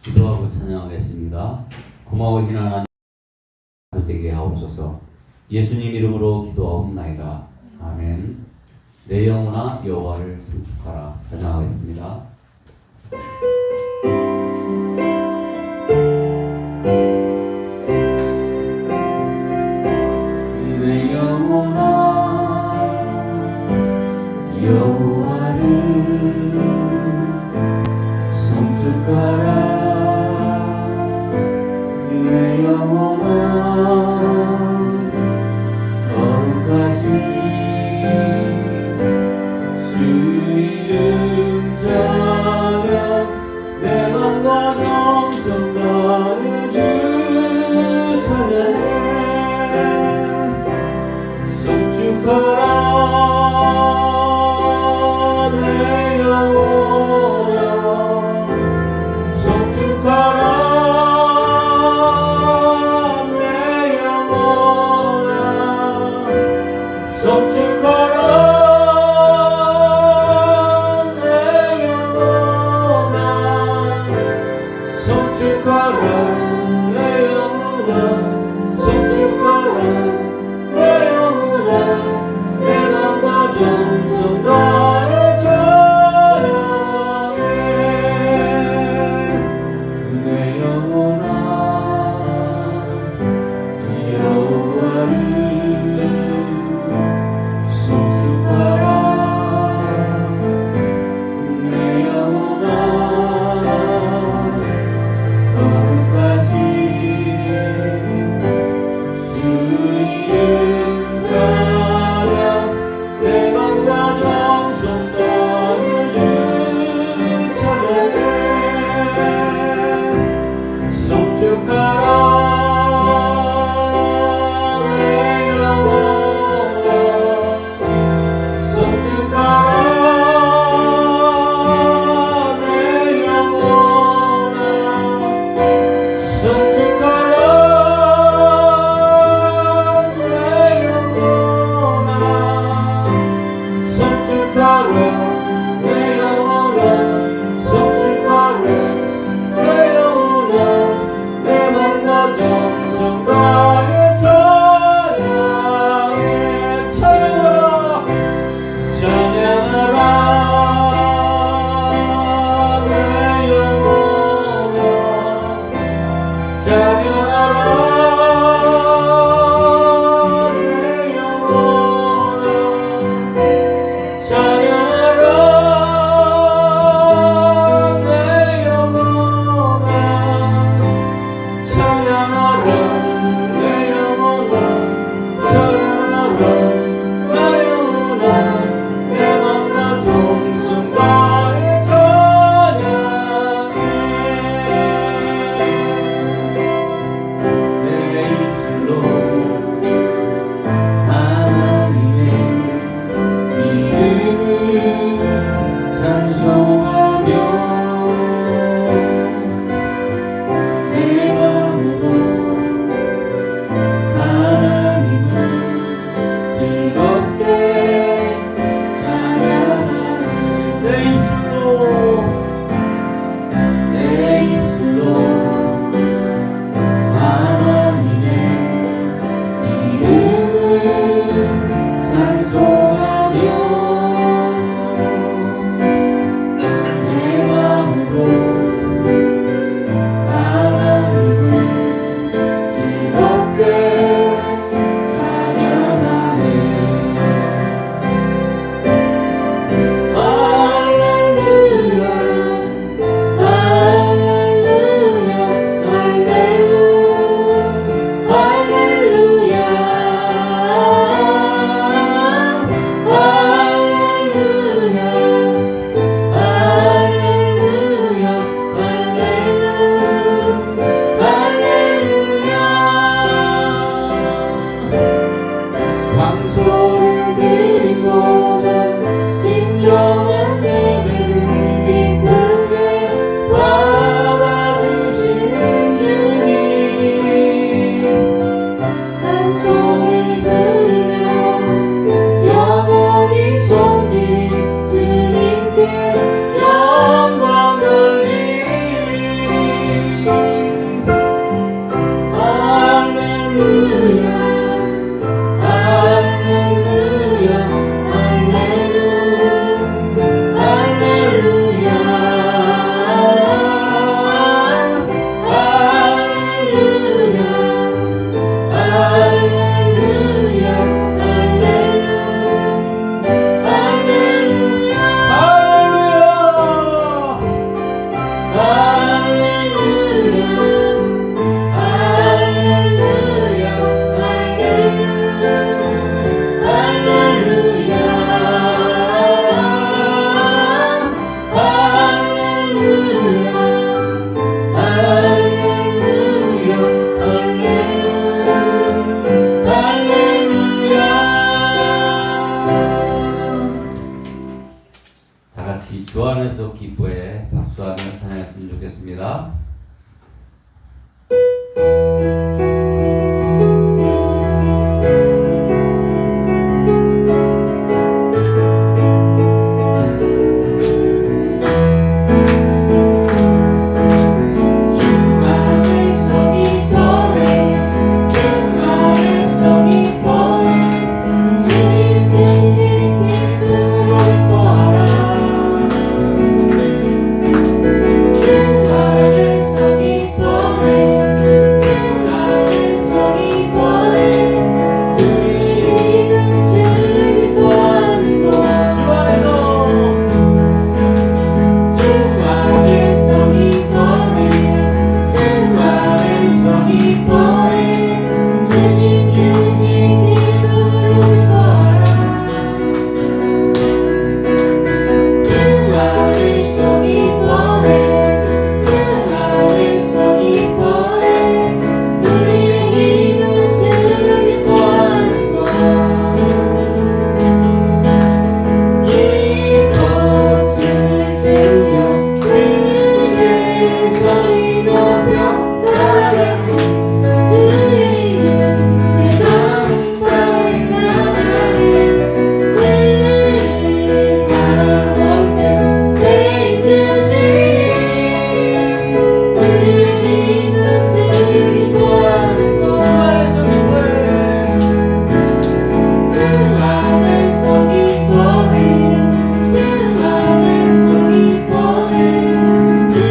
기도하고 찬양하겠습니다. 고마우신 하나님 되게 하옵소서. 예수님 이름으로 기도하옵나이다. 아멘. 내 영혼아 여호와를 송축하라. 찬양하겠습니다. 내 영혼아 여호와를 송축하라. 내 영혼아 거룩하신 주 이름 자랑 내 맘과 정성 다해 주 찬양해. 송축하라 내 영혼아 송축하라. 거룩하신 다 같이 주 안에서 기뻐해 박수하며 찬양했으면 좋겠습니다.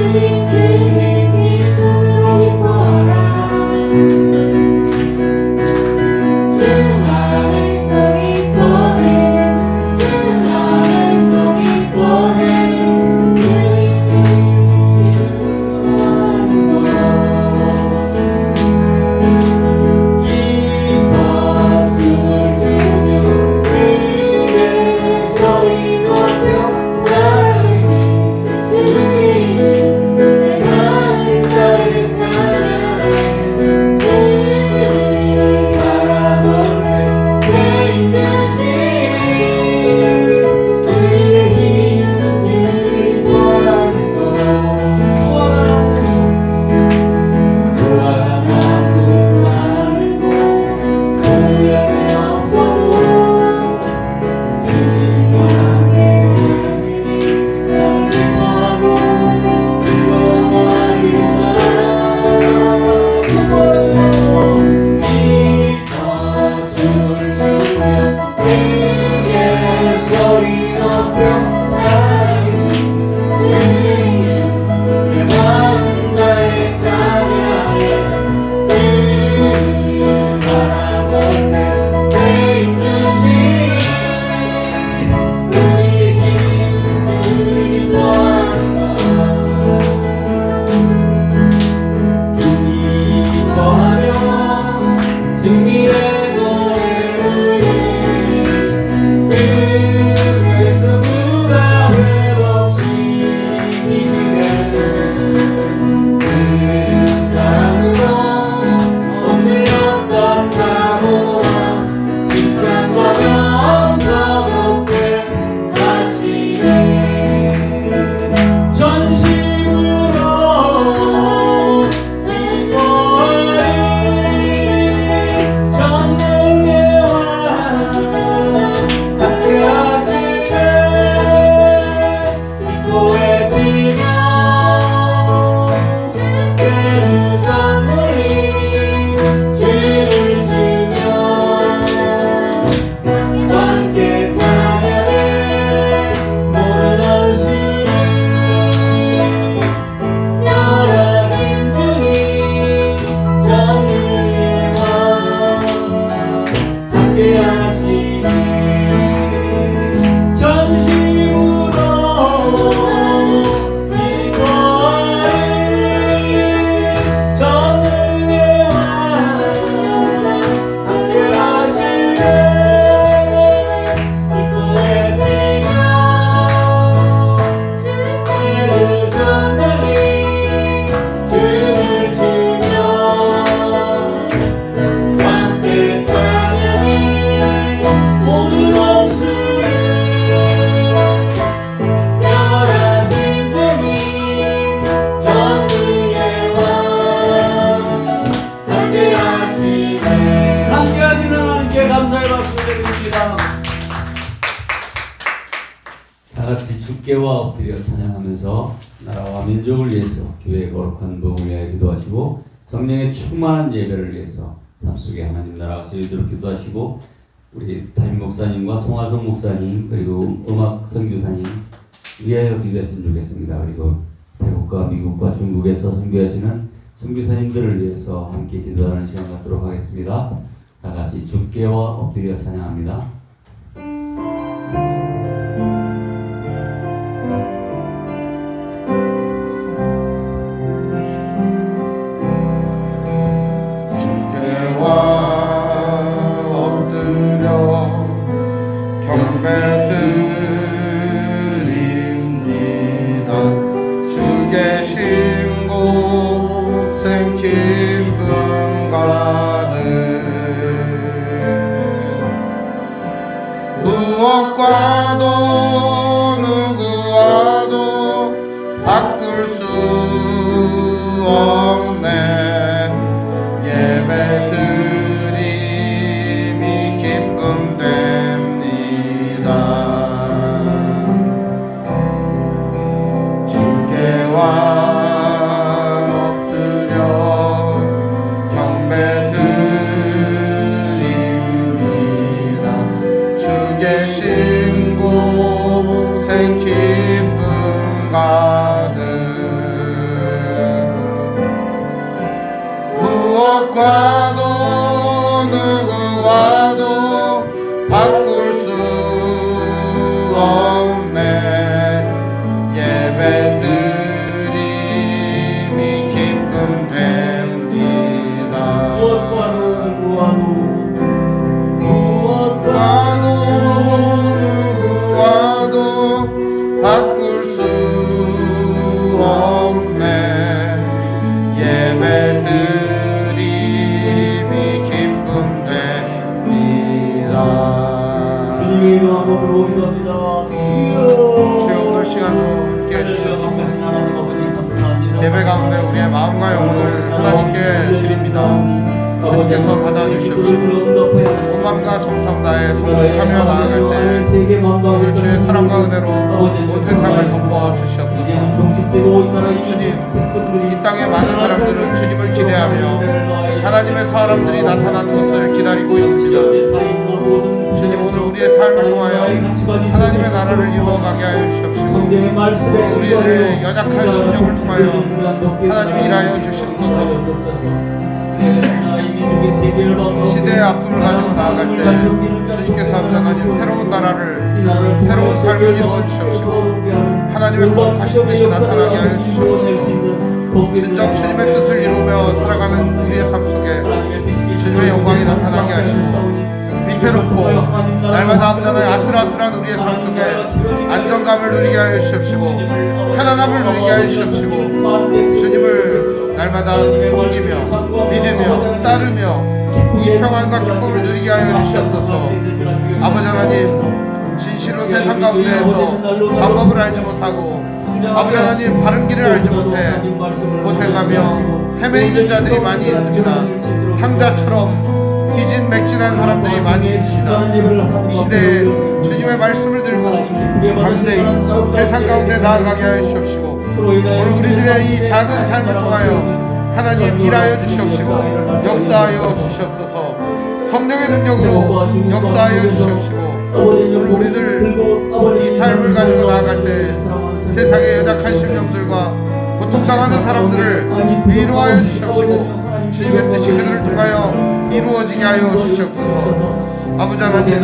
주 주께와 엎드려 찬양하면서 나라와 민족을 위해서 교회의 거룩한 복음을 위하여 기도하시고 성령의 충만한 예배를 위해서 삶 속에 하나님 나라가 세워지도록 기도하시고 우리 담임 목사님과 송하성 목사님 그리고 음악 선교사님 위하여 기도했으면 좋겠습니다. 그리고 태국과 미국과 중국에서 선교하시는 선교사님들을 위해서 함께 기도하는 시간 갖도록 하겠습니다. 다 같이 주께와 엎드려 찬양합니다. 무엇과도 누구와도 바꿀 수 없네. 예배 드림이 기쁨 됩니다. 주께와 엎드려 경배 드립니다. 주 계신 곳에 기쁨 가득. 무엇과도 누구와도 바꿀 수 없네. 예배 드림이 기쁨 됩니다. 무엇과도 누구와도 바꿀 수 없네. 예배 드림이 기쁨 됩니다. 주님의 이름 한번 부르기도합니다. 주여 오늘 시간도 함께 해주시옵소서. 하나님 아버지 감사합니다. 예배 가운데 우리의 마음과 영혼을 하나님께 드립니다. 주님께서 받아주시옵시고 온 마음과 정성 다해 성축하며 나아갈 때 오늘 주의 사랑과 은혜로 온 세상을 덮어주시옵소서. 주님, 이 땅의 많은 사람들은 주님을 기대하며 하나님의 사람들이 나타나는 것을 기다리고 있습니다. 주님, 오늘 우리의 삶을 통하여 하나님의 나라를 이루어가게 하여 주시옵시고 우리들의 연약한 심령을 통하여 하나님이 일하여 주시옵소서. 시대의 아픔을 가지고 나아갈 때 주님께서 하나님 새로운 나라를 새로운 삶을 이루어 주시옵시고 하나님의 거룩하신 뜻이 나타나게 하여 주시옵소서. 진정 주님의 뜻을 이루며 살아가는 우리의 삶 속에 주님의 영광이 나타나게 하시고 위태롭고 날마다 아버지 하나님 아슬아슬한 우리의 삶 속에 안정감을 누리게 하여 주시옵시고 편안함을 누리게 하여 주시옵시고 주님을 날마다 섬기며 믿으며 따르며 이 평안과 기쁨을 누리게 하여 주시옵소서. 아버지 하나님 진실로 세상 가운데에서 방법을 알지 못하고 아버지 하나님 바른 길을 알지 못해 고생하며 헤매이는 자들이 많이 있습니다. 탕자처럼 기진맥진한 사람들이 많이 있습니다. 이 시대에 주님의 말씀을 들고 담대히 세상 가운데 나아가게 하여 주시옵시고 오늘 우리들의 이 작은 삶을 통하여 하나님 일하여 주시옵시고 역사하여 주시옵소서. 성령의 능력으로 역사하여 주시옵시고 오늘 우리들 이 삶을 가지고 나아갈 때 세상의 연약한 심령들과 고통당하는 사람들을 위로하여 주시옵시고 주님의 뜻이 그들을 통하여 이루어지게 하여 주시옵소서. 아버지 하나님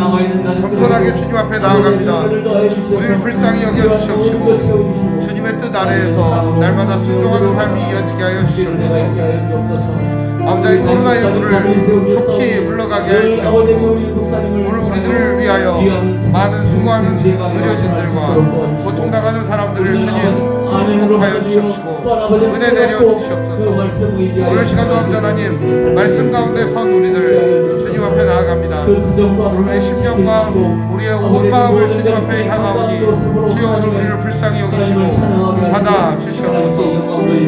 겸손하게 주님 앞에 나아갑니다. 우리를 불쌍히 여겨 주시옵시고 주님의 뜻 아래에서 날마다 순종하는 삶이 이어지게 하여 주시옵소서. 아버지 하나님 코로나19를 속히 물러가게 하여 주시옵시고 오늘 우리들을 위하여 많은 수고하는 의료진들과 고통당하는 사람들을 주님 축복하여 주시옵시고 은혜 내려 주시옵소서. 오늘 시간도 아버지 하나님 말씀 가운데 선 우리들 주님 앞에 나아갑니다. 우리의 심령과 우리의 온 마음을 주님 앞에 향하오니 주여 오늘 우리를 불쌍히 여기시고 받아 주시옵소서.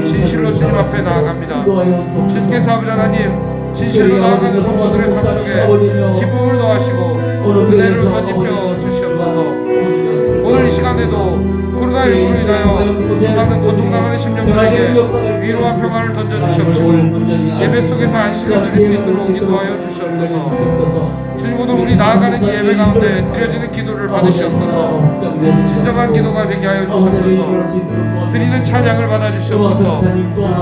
진실로 주님 앞에 나아갑니다. 주님께서 아버지 하나님 진실로 나아가는 성도들의 삶 속에 기쁨을 더하시고 은혜를 덧입혀 주시옵소서. 오늘 이 시간에도 코로나19 코로나19로 인하여 수많은 고통당하는 심령들에게 위로와 평안을 던져주시옵시고 예배 속에서 안식을 누릴 수 있도록 인도하여 주시옵소서. 주님, 오늘 우리 나아가는 이 예배 가운데 드려지는 기도를 받으시옵소서. 진정한 기도가 되게 하여 주시옵소서. 드리는 찬양을 받아 주시옵소서.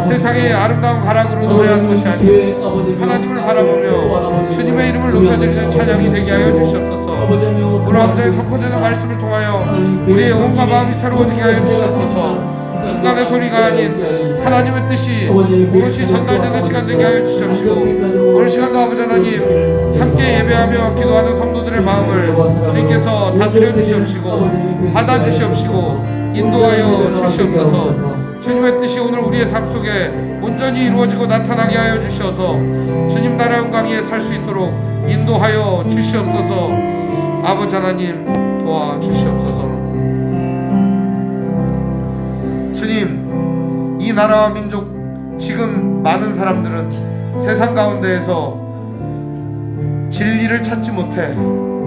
세상의 아름다운 가락으로 노래하는 것이 아니요 하나님을 바라보며 주님의 이름을 높여드리는 찬양이 되게 하여 주시옵소서. 오늘 아버지의 선포되는 말씀을 통하여 우리의 온과 마음이 새로워지게 하여 주시옵소서. 인간의 소리가 아닌 하나님의 뜻이 오롯이 전달되는 시간 되게 하여 주시옵시고 오늘 시간도 아버지 하나님 함께 예배하며 기도하는 성도들의 마음을 주님께서 다스려 주시옵시고 받아 주시옵시고 인도하여 주시옵소서. 주님의 뜻이 오늘 우리의 삶 속에 온전히 이루어지고 나타나게 하여 주시어서 주님 나라 영광 위에 살 수 있도록 인도하여 주시옵소서. 아버지 하나님 도와주시옵소서. 주님, 이 나라와 민족 지금 많은 사람들은 세상 가운데에서 진리를 찾지 못해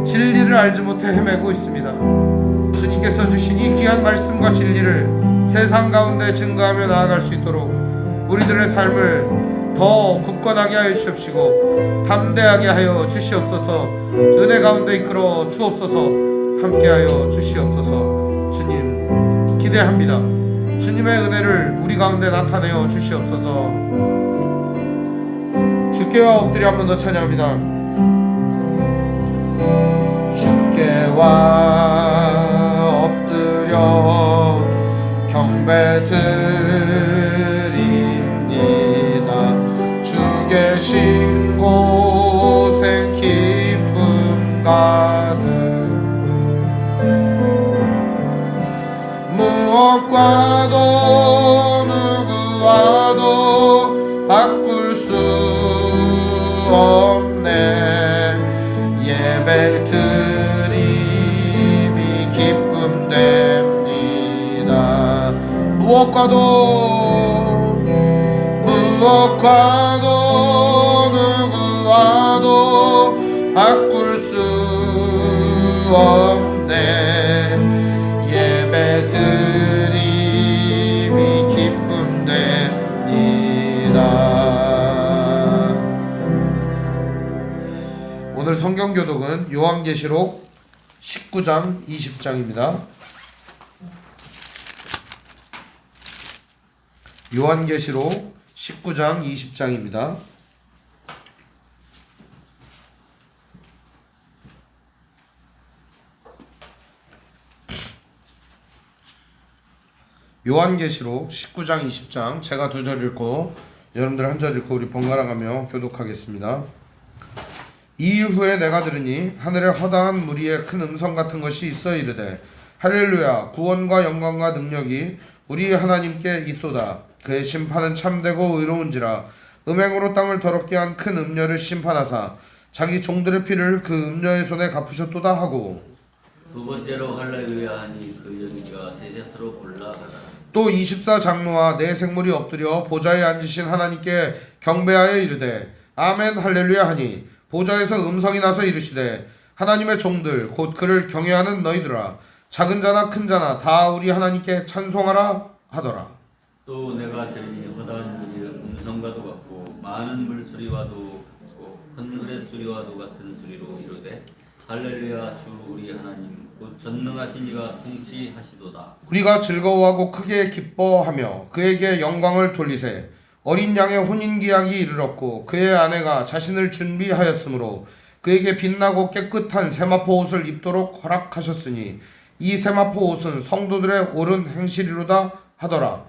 진리를 알지 못해 헤매고 있습니다. 주님께서 주신 이 귀한 말씀과 진리를 세상 가운데 증거하며 나아갈 수 있도록 우리들의 삶을 더 굳건하게 하여 주시옵시고 담대하게 하여 주시옵소서. 은혜 가운데 이끌어 주옵소서. 함께하여 주시옵소서. 주님 기대합니다. 주님의 은혜를 우리 가운데 나타내어 주시옵소서. 주께와 엎드려 한 번 더 찬양합니다. 주께와 엎드려 경배드립니다. 주 계신 곳엔 기쁨 가득 무엇과도 누구와도 바꿀 수 없네. 예배 드림이 기쁨 됩니다. 무엇과도 누구와도 바꿀 수 없네. 예배 드림이 기쁨 됩니다. 오늘 성경 교독은 요한계시록 19장 20장입니다. 요한계시록 19장 20장입니다. 요한계시록 19장 20장 제가 2절 읽고 여러분들 1절 읽고 우리 번갈아 가며 교독하겠습니다. 이 일 후에 내가 들으니 하늘에 허다한 무리의 큰 음성 같은 것이 있어 이르되 할렐루야 구원과 영광과 능력이 우리 하나님께 있도다. 그의 심판은 참되고 의로운지라 음행으로 땅을 더럽게 한 큰 음녀를 심판하사 자기 종들의 피를 그 음녀의 손에 갚으셨도다 하고 두 번째로 할렐루야 하니 그 연기가 세세토록 올라가라. 또 24장로와 네 생물이 엎드려 보좌에 앉으신 하나님께 경배하여 이르되 아멘 할렐루야 하니 보좌에서 음성이 나서 이르시되 하나님의 종들 곧 그를 경외하는 너희들아 작은 자나 큰 자나 다 우리 하나님께 찬송하라 하더라. 또 내가 들으니 허다한 무리의 음성과도 같고 많은 물소리와도 같고 큰 흐의 소리와도 같은 소리로 이르되 할렐루야 주 우리 하나님 곧 전능하신 이가 통치하시도다. 우리가 즐거워하고 크게 기뻐하며 그에게 영광을 돌리세. 어린 양의 혼인기약이 이르렀고 그의 아내가 자신을 준비하였으므로 그에게 빛나고 깨끗한 세마포 옷을 입도록 허락하셨으니 이 세마포 옷은 성도들의 옳은 행실이로다 하더라.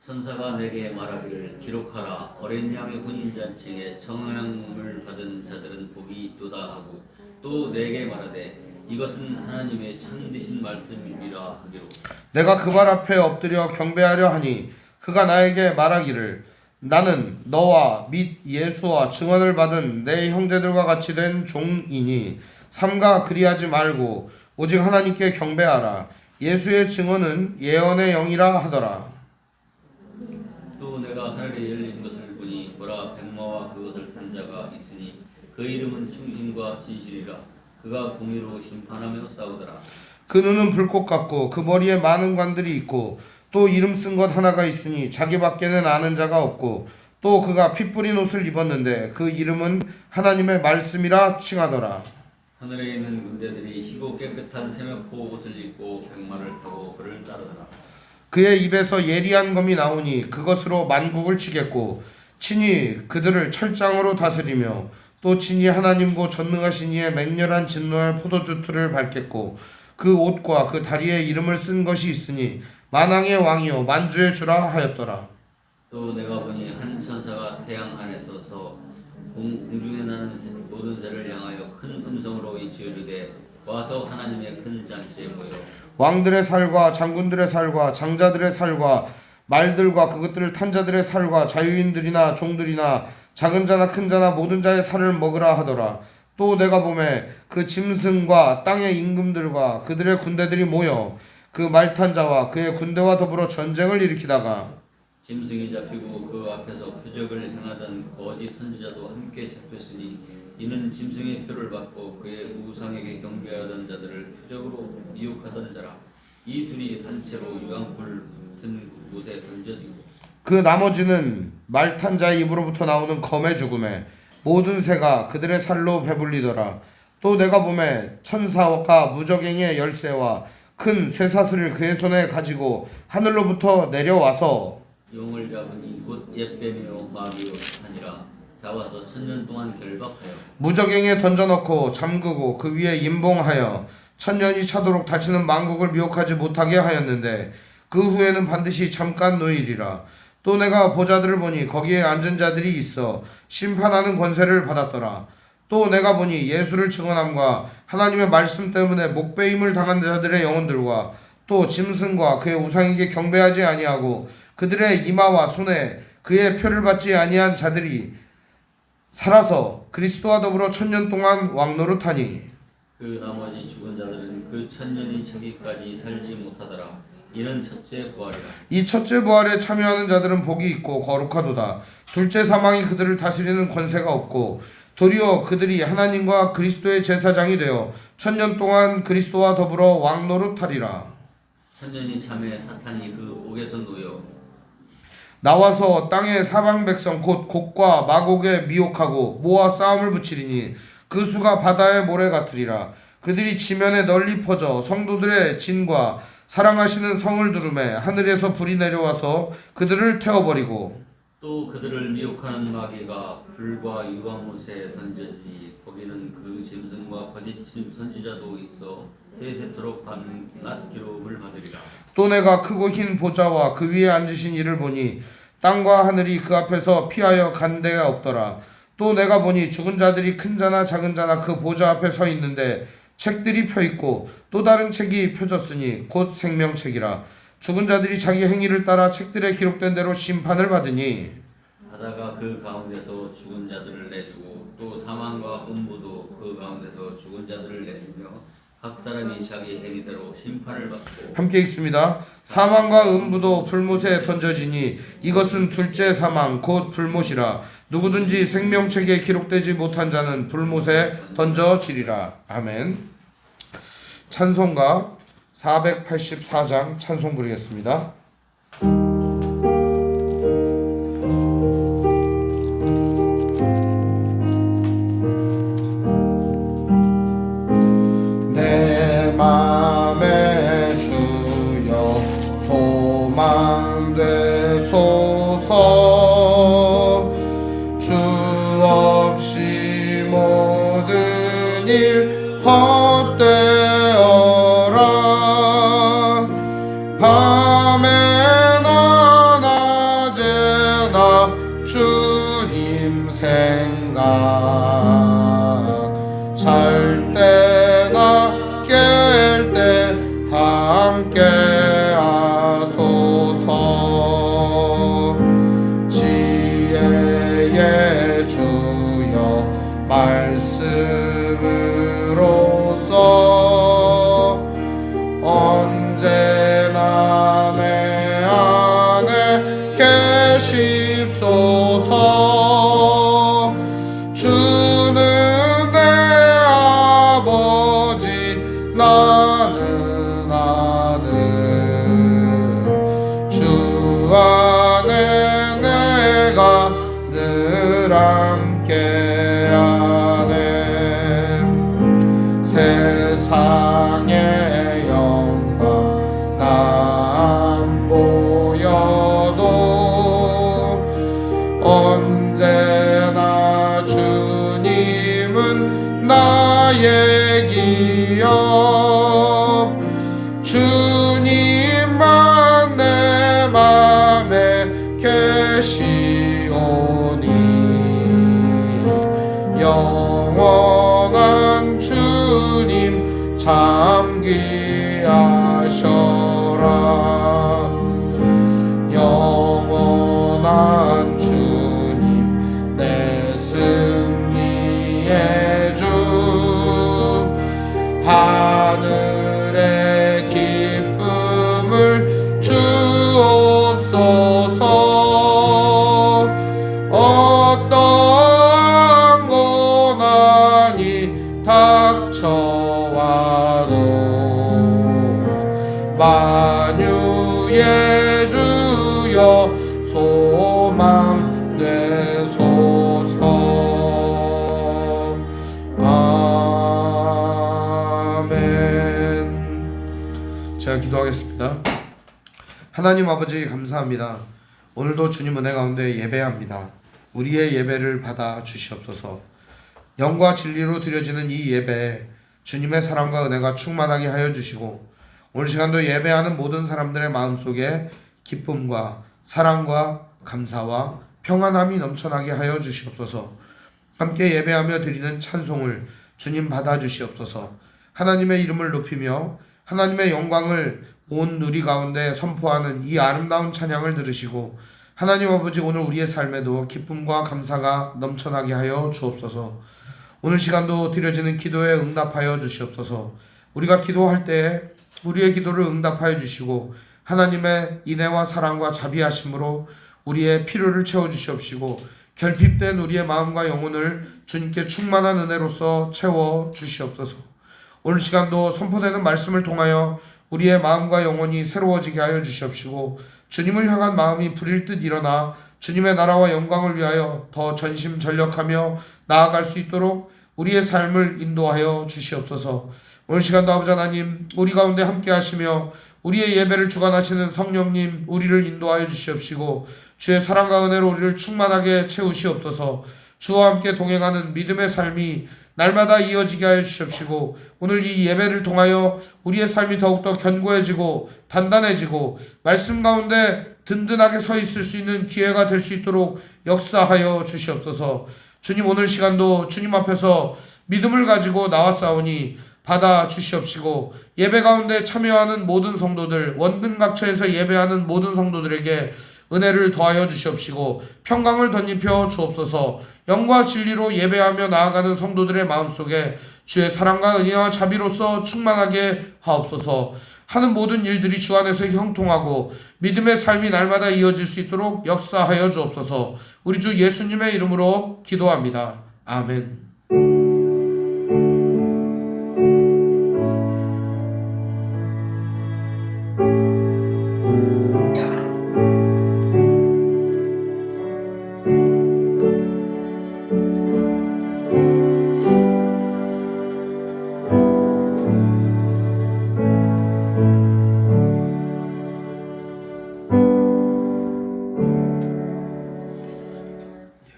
천사가 내게 말하기를 기록하라. 어린 양의 혼인잔치에 청함을 받은 자들은 복이 있도다 하고 또 내게 말하되 이것은 하나님의 참되신 말씀이라 하기로. 내가 그 발 앞에 엎드려 경배하려 하니 그가 나에게 말하기를 나는 너와 및 예수와 증언을 받은 내 형제들과 같이 된 종이니 삼가 그리하지 말고 오직 하나님께 경배하라. 예수의 증언은 예언의 영이라 하더라. 또 내가 하늘에 열린 것을 보니 보라 백마와 그것을 탄 자가 있으니 그 이름은 충신과 진실이라. 그가 공의로 심판하며 싸우더라. 그 눈은 불꽃 같고 그 머리에 많은 관들이 있고 또 이름 쓴 것 하나가 있으니 자기밖에는 아는 자가 없고 또 그가 피 뿌린 옷을 입었는데 그 이름은 하나님의 말씀이라 칭하더라. 하늘에 있는 군대들이 희고 깨끗한 세면포 옷을 입고 백마를 타고 그를 따르더라. 그의 입에서 예리한 검이 나오니 그것으로 만국을 치겠고 친히 그들을 철장으로 다스리며 또 친히 하나님고 전능하신 이의 맹렬한 진노의 포도주틀을 밟겠고 그 옷과 그 다리에 이름을 쓴 것이 있으니 만왕의 왕이요 만주의 주라 하였더라. 또 내가 보니 한 천사가 태양 안에 서서 공중에 나는 모든 새를 향하여 큰 음성으로 이르되 와서 하나님의 큰 잔치에 모여 왕들의 살과 장군들의 살과 장자들의 살과 말들과 그것들을 탄 자들의 살과 자유인들이나 종들이나 작은 자나 큰 자나 모든 자의 살을 먹으라 하더라. 또 내가 보매 그 짐승과 땅의 임금들과 그들의 군대들이 모여 그 말탄 자와 그의 군대와 더불어 전쟁을 일으키다가 짐승이 잡히고 그 앞에서 표적을 행하던 거짓 선지자도 함께 잡혔으니 이는 짐승의 표를 받고 그의 우상에게 경배하던 자들을 표적으로 미혹하던 자라. 이 둘이 산채로 유황불 붙은 곳에 던져지고 그 나머지는 말탄 자의 입으로부터 나오는 검의 죽음에 모든 새가 그들의 살로 배불리더라. 또 내가 보매 천사가 무적행의 열쇠와 큰 쇠사슬을 그의 손에 가지고 하늘로부터 내려와서 용을 잡으니 곧 옛뱀이요 마귀요 사탄이라. 잡아서 1000년 동안 결박하여 무적행에 던져넣고 잠그고 그 위에 임봉하여 1000년이 차도록 다시는 만국을 미혹하지 못하게 하였는데 그 후에는 반드시 잠깐 노일이라. 또 내가 보자들을 보니 거기에 앉은 자들이 있어 심판하는 권세를 받았더라. 또 내가 보니 예수를 증언함과 하나님의 말씀 때문에 목베임을 당한 자들의 영혼들과 또 짐승과 그의 우상에게 경배하지 아니하고 그들의 이마와 손에 그의 표를 받지 아니한 자들이 살아서 그리스도와 더불어 1000년 동안 왕노릇하니 그 나머지 죽은 자들은 그 1000년이 차기까지 살지 못하더라. 이는 첫째 부활이라. 이 첫째 부활에 참여하는 자들은 복이 있고 거룩하도다. 둘째 사망이 그들을 다스리는 권세가 없고 도리어 그들이 하나님과 그리스도의 제사장이 되어 1000년 동안 그리스도와 더불어 왕노릇하리라. 1000년이 참에 사탄이 그 옥에서 놓여 나와서 땅의 사방 백성 곧 곡과 마곡에 미혹하고 모아 싸움을 붙이리니 그 수가 바다의 모래 같으리라. 그들이 지면에 널리 퍼져 성도들의 진과 사랑하시는 성을 두르매 하늘에서 불이 내려와서 그들을 태워버리고 또 그들을 미혹하는 마귀가 불과 유황못에 던져지니 거기는 그 짐승과 거짓 선지자도 있어 세세토록 밤낮 기록을 받으리라. 또 내가 크고 흰 보좌와 그 위에 앉으신 이를 보니 땅과 하늘이 그 앞에서 피하여 간 데가 없더라. 또 내가 보니 죽은 자들이 큰 자나 작은 자나 그 보좌 앞에 서 있는데 책들이 펴있고 또 다른 책이 펴졌으니 곧 생명책이라. 죽은 자들이 자기 행위를 따라 책들에 기록된 대로 심판을 받으니 바다가 그 가운데서 죽은 자들을 내주고 또 사망과 음부도 그 가운데서 죽은 자들을 내주며 각 사람이 자기 행위대로 심판을 받고 함께 읽습니다. 사망과 음부도 불못에 던져지니 이것은 둘째 사망 곧 불못이라. 누구든지 생명책에 기록되지 못한 자는 불못에 던져지리라. 아멘. 찬송가 484장 찬송 부르겠습니다. 내 맘에 주여 소망 되소서. 주 없이 모든 일 헛되어라. 밤에나 낮에나 주님 생각 잘 때나 깰 때 함께 하소서. 지혜의 주여 말씀으로써 언제나 내 안에 계십소서. 주는 내 아버지 나는 내가 늘 함께하네. 세상의 영광 난 보여도 언제나 주님은 나의 기업. 주님만 내 맘에 계시오니 영원한 주님 참 귀하셔라. 영원한 주님 내 승리의 주. 하늘의 기쁨을 주옵소서. 어떠한 고난이 닥쳐와도 만유의 주여 소망 되소서. 아멘. 제가 기도하겠습니다. 하나님 아버지 감사합니다. 오늘도 주님 은혜 가운데 예배합니다. 우리의 예배를 받아 주시옵소서. 영과 진리로 드려지는 이 예배에 주님의 사랑과 은혜가 충만하게 하여 주시고 오늘 시간도 예배하는 모든 사람들의 마음속에 기쁨과 사랑과 감사와 평안함이 넘쳐나게 하여 주시옵소서. 함께 예배하며 드리는 찬송을 주님 받아 주시옵소서. 하나님의 이름을 높이며 하나님의 영광을 온 누리 가운데 선포하는 이 아름다운 찬양을 들으시고 하나님 아버지 오늘 우리의 삶에도 기쁨과 감사가 넘쳐나게 하여 주옵소서. 오늘 시간도 드려지는 기도에 응답하여 주시옵소서. 우리가 기도할 때 우리의 기도를 응답하여 주시고 하나님의 인애와 사랑과 자비하심으로 우리의 필요를 채워주시옵시고 결핍된 우리의 마음과 영혼을 주님께 충만한 은혜로서 채워주시옵소서. 오늘 시간도 선포되는 말씀을 통하여 우리의 마음과 영혼이 새로워지게 하여 주시옵시고 주님을 향한 마음이 불일 듯 일어나 주님의 나라와 영광을 위하여 더 전심전력하며 나아갈 수 있도록 우리의 삶을 인도하여 주시옵소서. 오늘 시간도 아버지 하나님 우리 가운데 함께 하시며 우리의 예배를 주관하시는 성령님 우리를 인도하여 주시옵시고 주의 사랑과 은혜로 우리를 충만하게 채우시옵소서. 주와 함께 동행하는 믿음의 삶이 날마다 이어지게 하여 주시옵시고 오늘 이 예배를 통하여 우리의 삶이 더욱더 견고해지고 단단해지고 말씀 가운데 든든하게 서 있을 수 있는 기회가 될 수 있도록 역사하여 주시옵소서. 주님 오늘 시간도 주님 앞에서 믿음을 가지고 나왔사오니 받아 주시옵시고 예배 가운데 참여하는 모든 성도들 원근각처에서 예배하는 모든 성도들에게 은혜를 더하여 주시옵시고 평강을 덧입혀 주옵소서. 영과 진리로 예배하며 나아가는 성도들의 마음속에 주의 사랑과 은혜와 자비로서 충만하게 하옵소서. 하는 모든 일들이 주 안에서 형통하고 믿음의 삶이 날마다 이어질 수 있도록 역사하여 주옵소서. 우리 주 예수님의 이름으로 기도합니다. 아멘.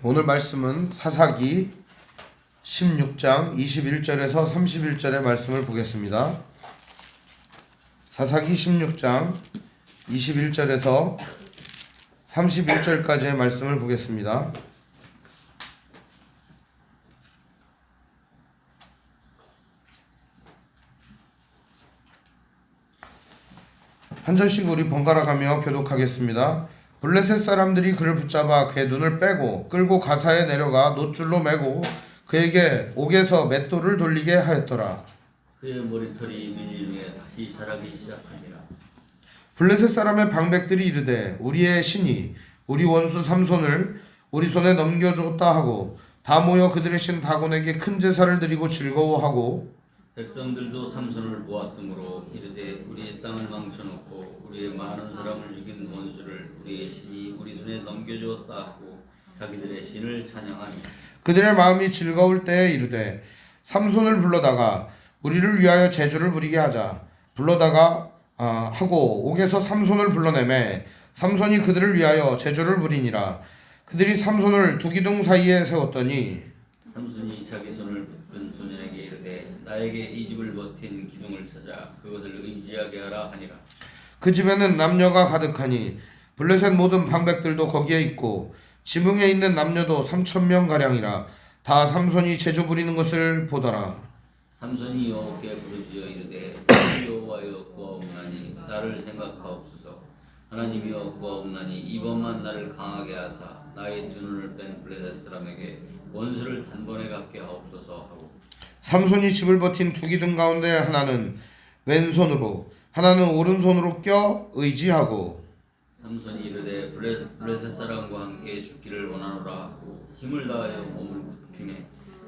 오늘 말씀은 사사기 16장 21절에서 31절의 말씀을 보겠습니다. 사사기 16장 21절에서 31절까지의 말씀을 보겠습니다. 한 절씩 우리 번갈아 가며 교독하겠습니다. 블레셋 사람들이 그를 붙잡아 그의 눈을 빼고 끌고 가사에 내려가 놋줄로 매고 그에게 옥에서 맷돌을 돌리게 하였더라. 그의 머리털이 밀릴 위에 다시 자라기 시작하니라. 블레셋 사람의 방백들이 이르되 우리의 신이 우리 원수 삼손을 우리 손에 넘겨주었다 하고 다 모여 그들의 신 다곤에게 큰 제사를 드리고 즐거워하고 백성들도 삼손을 보았으므로 이르되 우리의 땅을 망쳐놓고 우리의 많은 사람을 죽인 원수를 우리의 신이 우리 손에 넘겨주었다 하고 자기들의 신을 찬양하며 그들의 마음이 즐거울 때에 이르되 삼손을 불러다가 우리를 위하여 제주를 부리게 하자. 불러다가 하고 옥에서 삼손을 불러내매 삼손이 그들을 위하여 제주를 부리니라. 그들이 삼손을 두 기둥 사이에 세웠더니 삼손이 자기 손을 붙든 소년에게 이르되 나에게 이 집을 버틴 기둥을 찾아 그것을 의지하게 하라 하니라. 그 집에는 남녀가 가득하니 블레셋 모든 방백들도 거기에 있고 지붕에 있는 남녀도 3,000명 가량이라. 다 삼손이 제주 부리는 것을 보더라. 삼손이 여호와께 부르짖어 이르되 여호와여 구하옵나니 나를 생각하옵소서. 하나님이여 구하옵나니 이번만 나를 강하게 하사 나의 두 눈을 뺀 블레셋 사람에게 원수를 단번에 갚게 하옵소서 하고 삼손이 집을 버틴 두 기둥 가운데 하나는 왼손으로 하나는 오른손으로 껴 의지하고 삼손이 이르되 블레셋 사람과 함께 죽기를 원하노라 하고 힘을 다하여 몸을 굽히매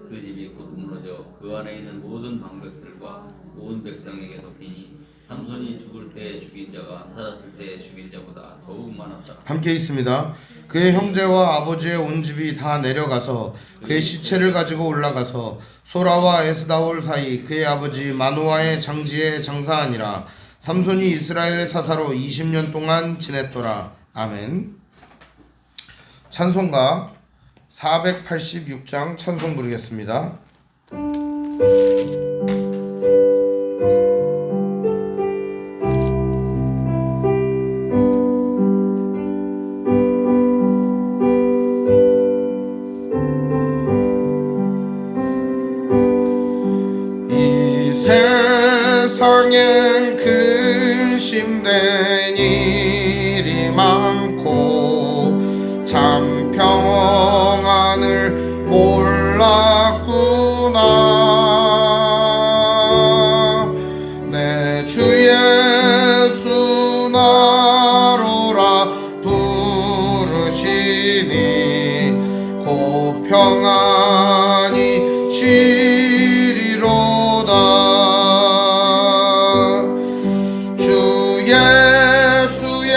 그 집이 곧 무너져 그 안에 있는 모든 방백들과 온 백성에게 덮이니 삼손이 죽을 때 죽인 자가 살았을 때 죽인 자보다 더욱 많았다. 함께 있습니다. 그의 형제와 아버지의 온 집이 다 내려가서 그의 시체를 가지고 올라가서 소라와 에스다올 사이 그의 아버지 마노아의 장지에 장사하니라. 삼손이 이스라엘의 사사로 20년 동안 지냈더라. 아멘. 찬송가 486장 찬송 부르겠습니다. 이 세상엔 근심된 일이 많고 참 평안을 몰랐구나. 내 주 예수 나로라 부르시니 곧 평안이 쉬리로다. 주 예수의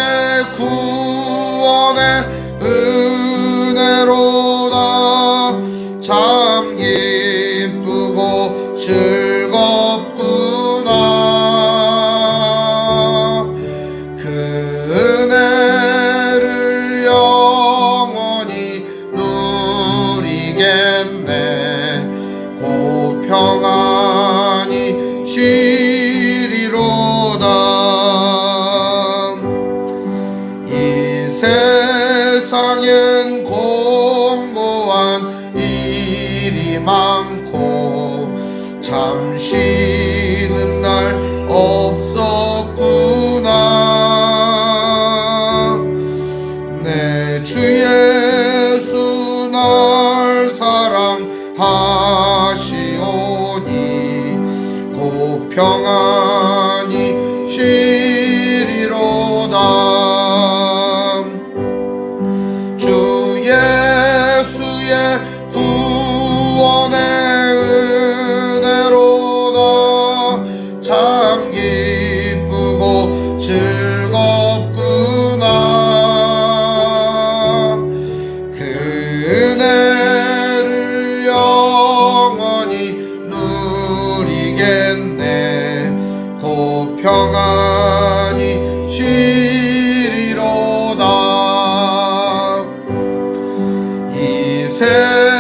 구원의 은혜로다. 참 기쁘고 즐겁구나. 그 은혜를 영원히 누리겠네. 곧 평안이 쉬리로다. 이 세상엔 공고한 일이 많고 참 쉬는 날 없었구나. 내 주 예수 날 사랑하시오니 곧 평안이 쉬리로다. 주 예수의 구원의 은혜로다. 참 기쁘고 즐겁구나. 그 은혜를 영원히 누리겠네. 곧 평안이 쉬리로다. 이 세상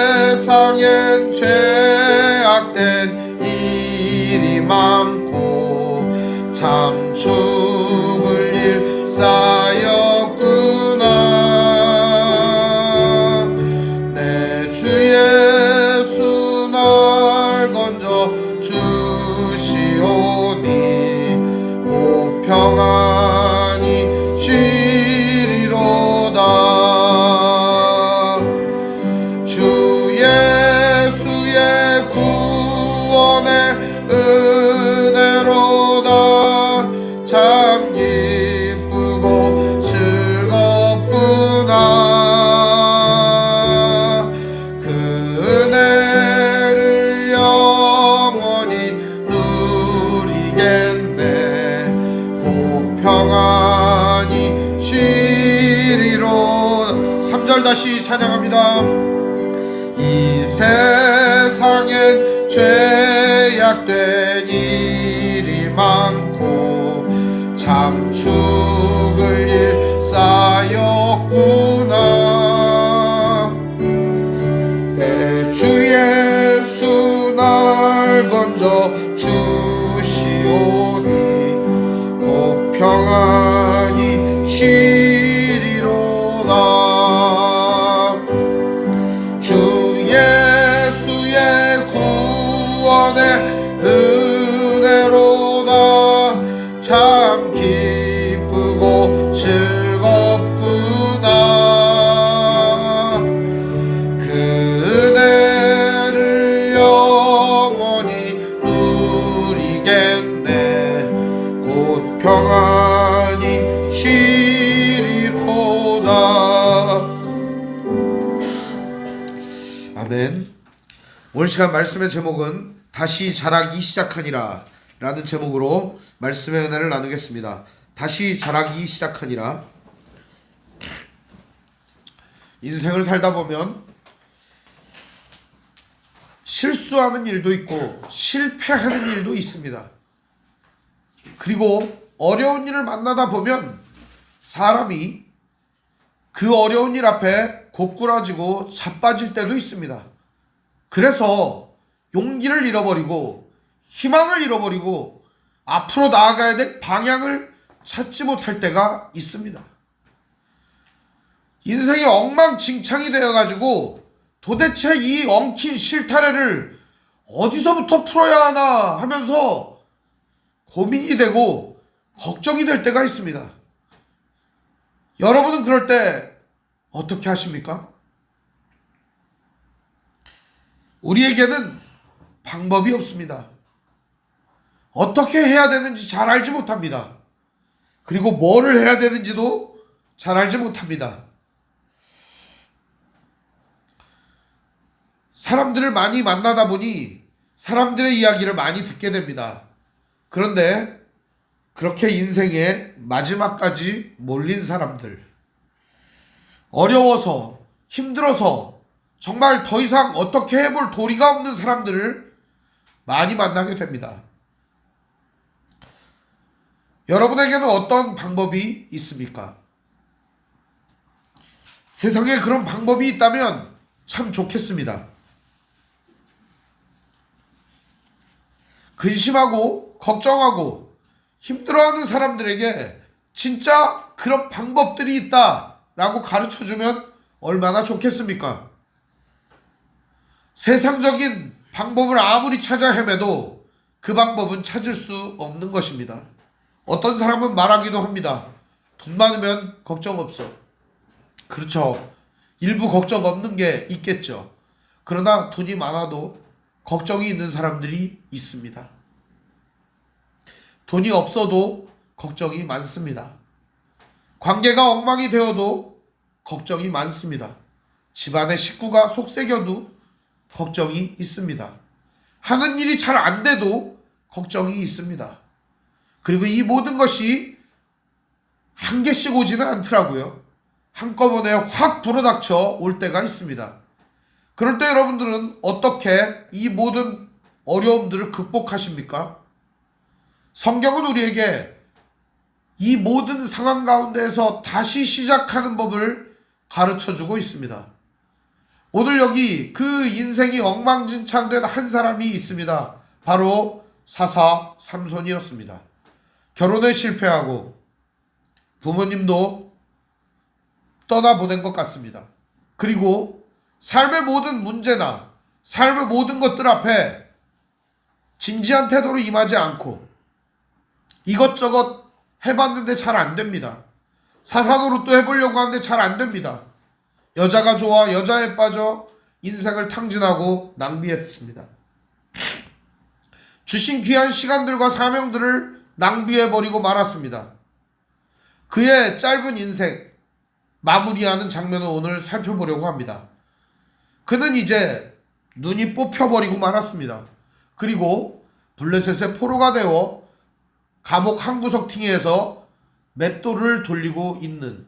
3절 다시 찬양합니다. 이 세상엔 죄악된 일이 많고 참 죽을 일 쌓였구나. 내 주 예수 날 건져 주시오니 곧 평안히 쉬리로다. 주 예수의 구원의 은혜로다. 참 기쁘고 즐겁구나. 그 은혜를 영원히 누리겠네. 곧 평안히 쉬리로다. 아멘. 오늘 시간 말씀의 제목은 다시 자라기 시작하니라 라는 제목으로 말씀의 은혜를 나누겠습니다. 다시 자라기 시작하니라. 인생을 살다 보면 실수하는 일도 있고 실패하는 일도 있습니다. 그리고 어려운 일을 만나다 보면 사람이 그 어려운 일 앞에 고꾸라지고 자빠질 때도 있습니다. 그래서 용기를 잃어버리고 희망을 잃어버리고 앞으로 나아가야 될 방향을 찾지 못할 때가 있습니다. 인생이 엉망진창이 되어가지고 도대체 이 엉킨 실타래를 어디서부터 풀어야 하나 하면서 고민이 되고 걱정이 될 때가 있습니다. 여러분은 그럴 때 어떻게 하십니까? 우리에게는 방법이 없습니다. 어떻게 해야 되는지 잘 알지 못합니다. 그리고 뭐를 해야 되는지도 잘 알지 못합니다. 사람들을 많이 만나다 보니 사람들의 이야기를 많이 듣게 됩니다. 그런데 그렇게 인생의 마지막까지 몰린 사람들, 어려워서 힘들어서 정말 더 이상 어떻게 해볼 도리가 없는 사람들을 많이 만나게 됩니다. 여러분에게는 어떤 방법이 있습니까? 세상에 그런 방법이 있다면 참 좋겠습니다. 근심하고 걱정하고 힘들어하는 사람들에게 진짜 그런 방법들이 있다라고 가르쳐주면 얼마나 좋겠습니까? 세상적인 방법을 아무리 찾아 헤매도 그 방법은 찾을 수 없는 것입니다. 어떤 사람은 말하기도 합니다. 돈 많으면 걱정 없어. 그렇죠. 일부 걱정 없는 게 있겠죠. 그러나 돈이 많아도 걱정이 있는 사람들이 있습니다. 돈이 없어도 걱정이 많습니다. 관계가 엉망이 되어도 걱정이 많습니다. 집안의 식구가 속썩여도 걱정이 있습니다. 하는 일이 잘 안 돼도 걱정이 있습니다. 그리고 이 모든 것이 한 개씩 오지는 않더라고요. 한꺼번에 확 불어닥쳐 올 때가 있습니다. 그럴 때 여러분들은 어떻게 이 모든 어려움들을 극복하십니까? 성경은 우리에게 이 모든 상황 가운데에서 다시 시작하는 법을 가르쳐주고 있습니다. 오늘 여기 그 인생이 엉망진창된 한 사람이 있습니다. 바로 사사 삼손이었습니다. 결혼에 실패하고 부모님도 떠나보낸 것 같습니다. 그리고 삶의 모든 문제나 삶의 모든 것들 앞에 진지한 태도로 임하지 않고 이것저것 해봤는데 잘 안됩니다. 사사노릇도 해보려고 하는데 잘 안됩니다. 여자가 좋아 여자에 빠져 인생을 탕진하고 낭비했습니다. 주신 귀한 시간들과 사명들을 낭비해버리고 말았습니다. 그의 짧은 인생 마무리하는 장면을 오늘 살펴보려고 합니다. 그는 이제 눈이 뽑혀버리고 말았습니다. 그리고 블레셋의 포로가 되어 감옥 한 구석 팅에서 맷돌을 돌리고 있는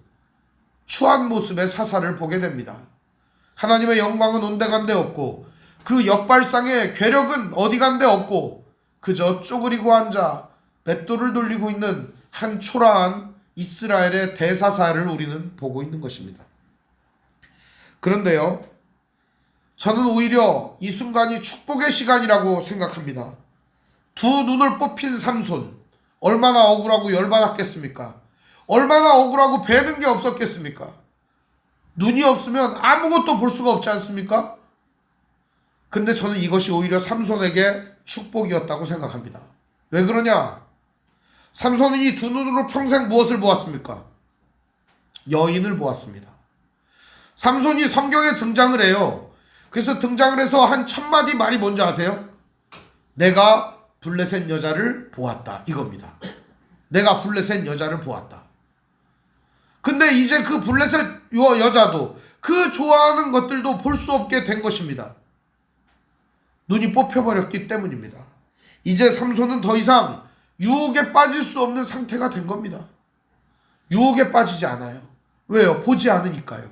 추한 모습의 사사를 보게 됩니다. 하나님의 영광은 온데간데 없고 그 역발상의 괴력은 어디간데 없고 그저 쪼그리고 앉아 맷돌을 돌리고 있는 한 초라한 이스라엘의 대사사를 우리는 보고 있는 것입니다. 그런데요, 저는 오히려 이 순간이 축복의 시간이라고 생각합니다. 두 눈을 뽑힌 삼손, 얼마나 억울하고 열받았겠습니까? 얼마나 억울하고 배는 게 없었겠습니까? 눈이 없으면 아무것도 볼 수가 없지 않습니까? 근데 저는 이것이 오히려 삼손에게 축복이었다고 생각합니다. 왜 그러냐? 삼손은 이 두 눈으로 평생 무엇을 보았습니까? 여인을 보았습니다. 삼손이 성경에 등장을 해요. 그래서 등장을 해서 한 1000마디 말이 뭔지 아세요? 내가 블레셋 여자를 보았다, 이겁니다. 내가 블레셋 여자를 보았다. 근데 이제 그 블레셋 여자도 그 좋아하는 것들도 볼 수 없게 된 것입니다. 눈이 뽑혀버렸기 때문입니다. 이제 삼손은 더 이상 유혹에 빠질 수 없는 상태가 된 겁니다. 유혹에 빠지지 않아요. 왜요? 보지 않으니까요.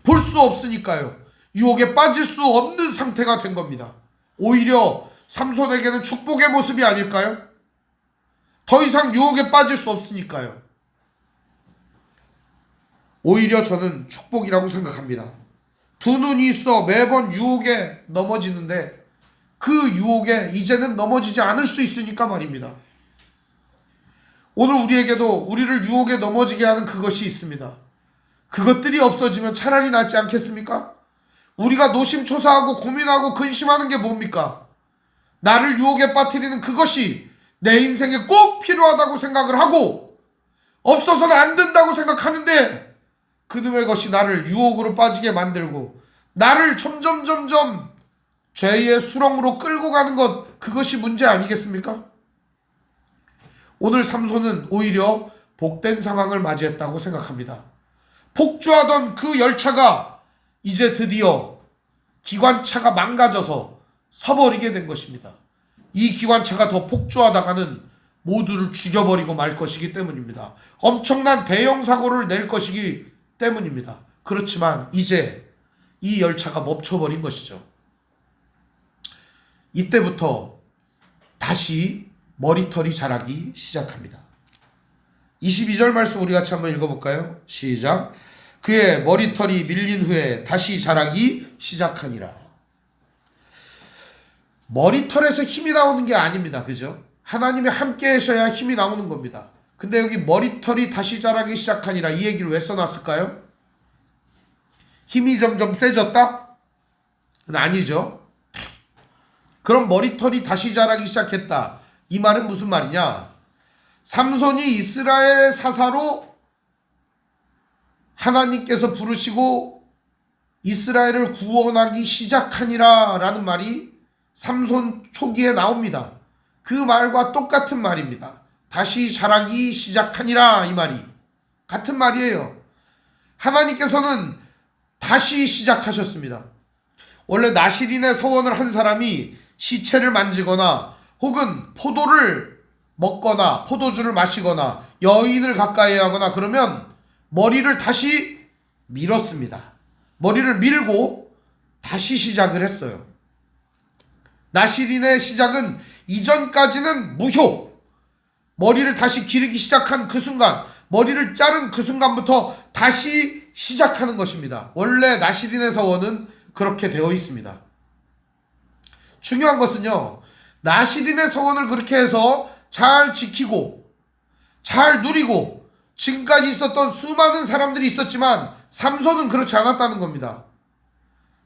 볼 수 없으니까요. 유혹에 빠질 수 없는 상태가 된 겁니다. 오히려 삼손에게는 축복의 모습이 아닐까요? 더 이상 유혹에 빠질 수 없으니까요. 오히려 저는 축복이라고 생각합니다. 두 눈이 있어 매번 유혹에 넘어지는데 그 유혹에 이제는 넘어지지 않을 수 있으니까 말입니다. 오늘 우리에게도 우리를 유혹에 넘어지게 하는 그것이 있습니다. 그것들이 없어지면 차라리 낫지 않겠습니까? 우리가 노심초사하고 고민하고 근심하는 게 뭡니까? 나를 유혹에 빠뜨리는 그것이 내 인생에 꼭 필요하다고 생각을 하고 없어서는 안 된다고 생각하는데 그놈의 것이 나를 유혹으로 빠지게 만들고 나를 점점 죄의 수렁으로 끌고 가는 것, 그것이 문제 아니겠습니까? 오늘 삼손은 오히려 복된 상황을 맞이했다고 생각합니다. 폭주하던 그 열차가 이제 드디어 기관차가 망가져서 서버리게 된 것입니다. 이 기관차가 더 폭주하다가는 모두를 죽여버리고 말 것이기 때문입니다. 엄청난 대형 사고를 낼 것이기 때문입니다. 그렇지만 이제 이 열차가 멈춰버린 것이죠. 이때부터 다시 머리털이 자라기 시작합니다. 22절 말씀 우리 같이 한번 읽어볼까요? 시작. 그의 머리털이 밀린 후에 다시 자라기 시작하니라. 머리털에서 힘이 나오는 게 아닙니다. 그죠? 하나님이 함께 하셔야 힘이 나오는 겁니다. 근데 여기 머리털이 다시 자라기 시작하니라, 이 얘기를 왜 써놨을까요? 힘이 점점 세졌다? 아니죠. 그럼 머리털이 다시 자라기 시작했다, 이 말은 무슨 말이냐? 삼손이 이스라엘의 사사로 하나님께서 부르시고 이스라엘을 구원하기 시작하니라 라는 말이 삼손 초기에 나옵니다. 그 말과 똑같은 말입니다. 다시 자라기 시작하니라, 이 말이 같은 말이에요. 하나님께서는 다시 시작하셨습니다. 원래 나시린의 서원을 한 사람이 시체를 만지거나 혹은 포도를 먹거나 포도주를 마시거나 여인을 가까이 하거나 그러면 머리를 다시 밀었습니다. 머리를 밀고 다시 시작을 했어요. 나시린의 시작은 이전까지는 무효, 머리를 다시 기르기 시작한 그 순간, 머리를 자른 그 순간부터 다시 시작하는 것입니다. 원래 나시린의 서원은 그렇게 되어 있습니다. 중요한 것은요, 나시린의 서원을 그렇게 해서 잘 지키고 잘 누리고 지금까지 있었던 수많은 사람들이 있었지만 삼손은 그렇지 않았다는 겁니다.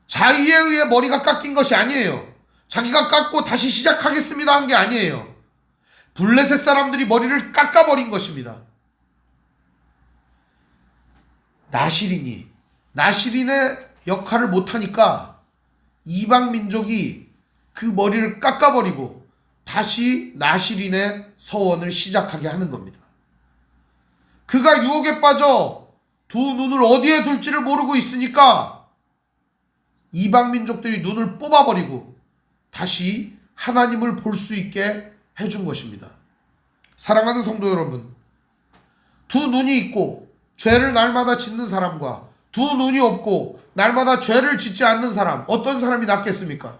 자의에 의해 머리가 깎인 것이 아니에요. 자기가 깎고 다시 시작하겠습니다 한 게 아니에요. 블레셋 사람들이 머리를 깎아버린 것입니다. 나시린의 역할을 못하니까 이방 민족이 그 머리를 깎아버리고 다시 나시린의 서원을 시작하게 하는 겁니다. 그가 유혹에 빠져 두 눈을 어디에 둘지를 모르고 있으니까 이방 민족들이 눈을 뽑아버리고 다시 하나님을 볼 수 있게 해준 것입니다. 사랑하는 성도 여러분, 두 눈이 있고 죄를 날마다 짓는 사람과 두 눈이 없고 날마다 죄를 짓지 않는 사람, 어떤 사람이 낫겠습니까?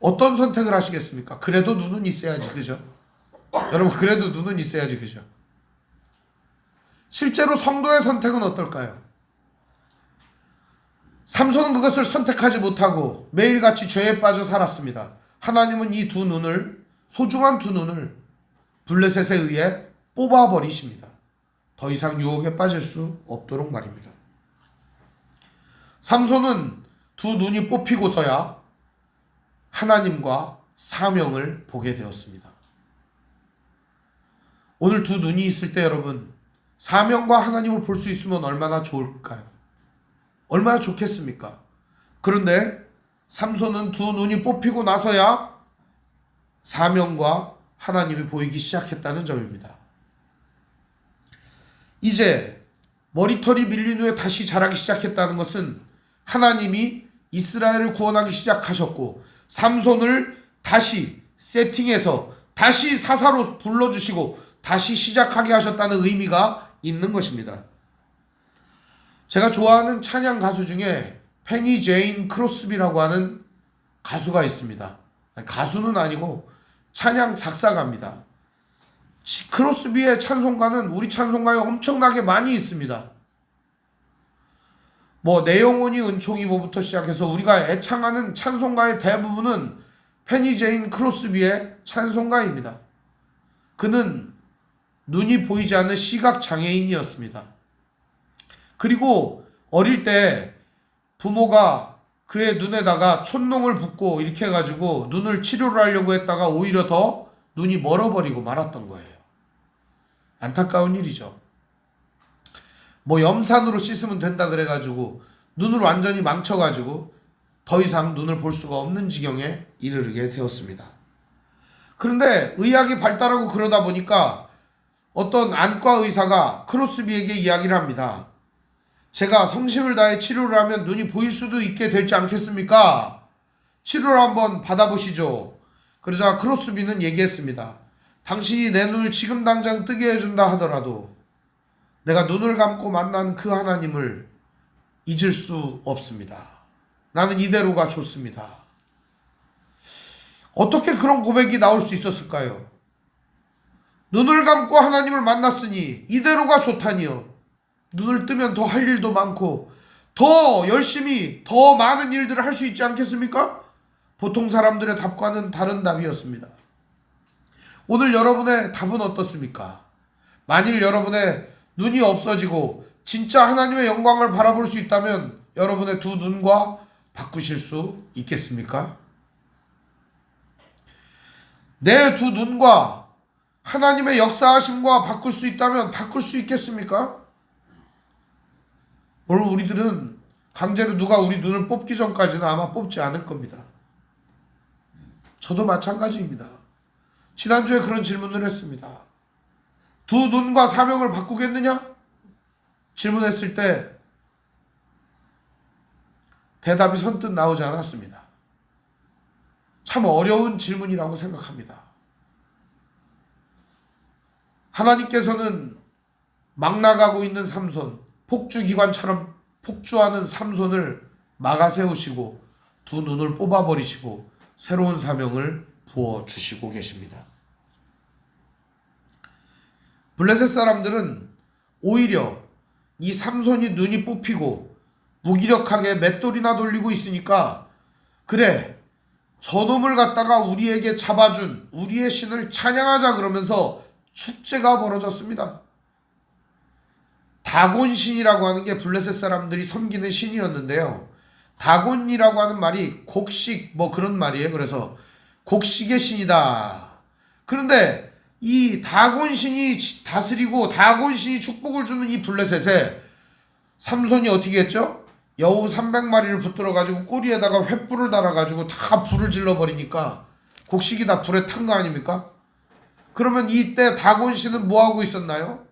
어떤 선택을 하시겠습니까? 그래도 눈은 있어야지, 그죠? 여러분, 그래도 눈은 있어야지, 그죠? 실제로 성도의 선택은 어떨까요? 삼손은 그것을 선택하지 못하고 매일같이 죄에 빠져 살았습니다. 하나님은 이 두 눈을, 소중한 두 눈을 블레셋에 의해 뽑아버리십니다. 더 이상 유혹에 빠질 수 없도록 말입니다. 삼손은 두 눈이 뽑히고서야 하나님과 사명을 보게 되었습니다. 오늘 두 눈이 있을 때 여러분, 사명과 하나님을 볼 수 있으면 얼마나 좋을까요? 얼마나 좋겠습니까? 그런데 삼손은 두 눈이 뽑히고 나서야 사명과 하나님이 보이기 시작했다는 점입니다. 이제 머리털이 밀린 후에 다시 자라기 시작했다는 것은 하나님이 이스라엘을 구원하기 시작하셨고 삼손을 다시 세팅해서 다시 사사로 불러주시고 다시 시작하게 하셨다는 의미가 있는 것입니다. 제가 좋아하는 찬양 가수 중에 페니 제인 크로스비라고 하는 가수가 있습니다. 가수는 아니고 찬양 작사가입니다. 크로스비의 찬송가는 우리 찬송가에 엄청나게 많이 있습니다. 내 영혼이 은총이보부터 시작해서 우리가 애창하는 찬송가의 대부분은 페니 제인 크로스비의 찬송가입니다. 그는 눈이 보이지 않는 시각장애인이었습니다. 그리고 어릴 때 부모가 그의 눈에다가 촛농을 붓고 이렇게 해가지고 눈을 치료를 하려고 했다가 오히려 더 눈이 멀어버리고 말았던 거예요. 안타까운 일이죠. 염산으로 씻으면 된다 그래가지고 눈을 완전히 망쳐가지고 더 이상 눈을 볼 수가 없는 지경에 이르게 되었습니다. 그런데 의학이 발달하고 그러다 보니까 어떤 안과 의사가 크로스비에게 이야기를 합니다. 제가 성심을 다해 치료를 하면 눈이 보일 수도 있게 될지 않겠습니까? 치료를 한번 받아보시죠. 그러자 크로스비는 얘기했습니다. 당신이 내 눈을 지금 당장 뜨게 해준다 하더라도 내가 눈을 감고 만난 그 하나님을 잊을 수 없습니다. 나는 이대로가 좋습니다. 어떻게 그런 고백이 나올 수 있었을까요? 눈을 감고 하나님을 만났으니 이대로가 좋다니요. 눈을 뜨면 더 할 일도 많고 더 열심히 더 많은 일들을 할 수 있지 않겠습니까? 보통 사람들의 답과는 다른 답이었습니다. 오늘 여러분의 답은 어떻습니까? 만일 여러분의 눈이 없어지고 진짜 하나님의 영광을 바라볼 수 있다면 여러분의 두 눈과 바꾸실 수 있겠습니까? 내 두 눈과 하나님의 역사하심과 바꿀 수 있다면 바꿀 수 있겠습니까? 오늘 우리들은 강제로 누가 우리 눈을 뽑기 전까지는 아마 뽑지 않을 겁니다. 저도 마찬가지입니다. 지난주에 그런 질문을 했습니다. 두 눈과 사명을 바꾸겠느냐? 질문했을 때 대답이 선뜻 나오지 않았습니다. 참 어려운 질문이라고 생각합니다. 하나님께서는 막 나가고 있는 삼손, 폭주기관처럼 폭주하는 삼손을 막아 세우시고 두 눈을 뽑아버리시고 새로운 사명을 부어주시고 계십니다. 블레셋 사람들은 오히려 이 삼손이 눈이 뽑히고 무기력하게 맷돌이나 돌리고 있으니까 그래 저놈을 갖다가 우리에게 잡아준 우리의 신을 찬양하자 그러면서 축제가 벌어졌습니다. 다곤신이라고 하는 게 블레셋 사람들이 섬기는 신이었는데요. 다곤이라고 하는 말이 곡식 그런 말이에요. 그래서 곡식의 신이다. 그런데 이 다곤신이 다스리고 다곤신이 축복을 주는 이 블레셋에 삼손이 어떻게 했죠? 여우 300마리를 붙들어 가지고 꼬리에다가 횃불을 달아 가지고 다 불을 질러 버리니까 곡식이 다 불에 탄 거 아닙니까? 그러면 이때 다곤신은 뭐 하고 있었나요?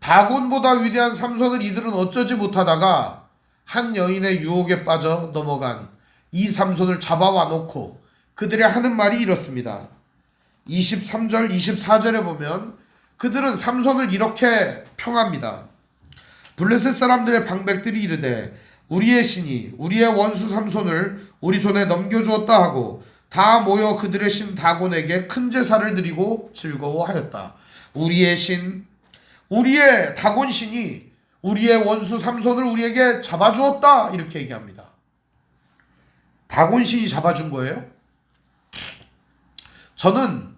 다곤보다 위대한 삼손을 이들은 어쩌지 못하다가 한 여인의 유혹에 빠져 넘어간 이 삼손을 잡아와 놓고 그들이 하는 말이 이렇습니다. 23절 24절에 보면 그들은 삼손을 이렇게 평합니다. 블레셋 사람들의 방백들이 이르되 우리의 신이 우리의 원수 삼손을 우리 손에 넘겨주었다 하고 다 모여 그들의 신 다곤에게 큰 제사를 드리고 즐거워하였다. 우리의 신, 우리의 다곤 신이 우리의 원수 삼손을 우리에게 잡아주었다 이렇게 얘기합니다. 다곤 신이 잡아준 거예요? 저는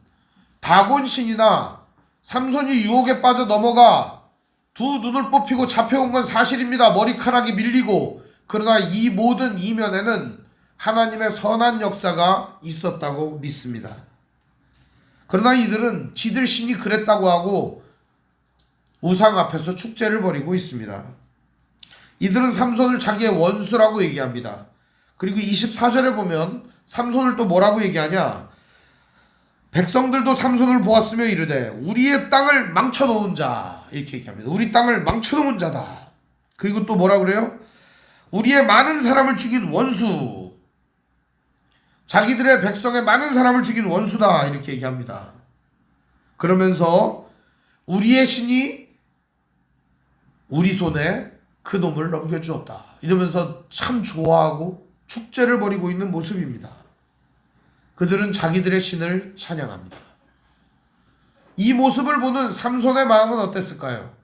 다곤 신이나 삼손이 유혹에 빠져 넘어가 두 눈을 뽑히고 잡혀온 건 사실입니다. 머리카락이 밀리고. 그러나 이 모든 이면에는 하나님의 선한 역사가 있었다고 믿습니다. 그러나 이들은 지들 신이 그랬다고 하고 우상 앞에서 축제를 벌이고 있습니다. 이들은 삼손을 자기의 원수라고 얘기합니다. 그리고 24절에 보면 삼손을 또 뭐라고 얘기하냐? 백성들도 삼손을 보았으며 이르되 우리의 땅을 망쳐놓은 자 이렇게 얘기합니다. 우리 땅을 망쳐놓은 자다. 그리고 또 뭐라 그래요? 우리의 많은 사람을 죽인 원수, 자기들의 백성의 많은 사람을 죽인 원수다 이렇게 얘기합니다. 그러면서 우리의 신이 우리 손에 그 놈을 넘겨주었다 이러면서 참 좋아하고 축제를 벌이고 있는 모습입니다. 그들은 자기들의 신을 찬양합니다. 이 모습을 보는 삼손의 마음은 어땠을까요?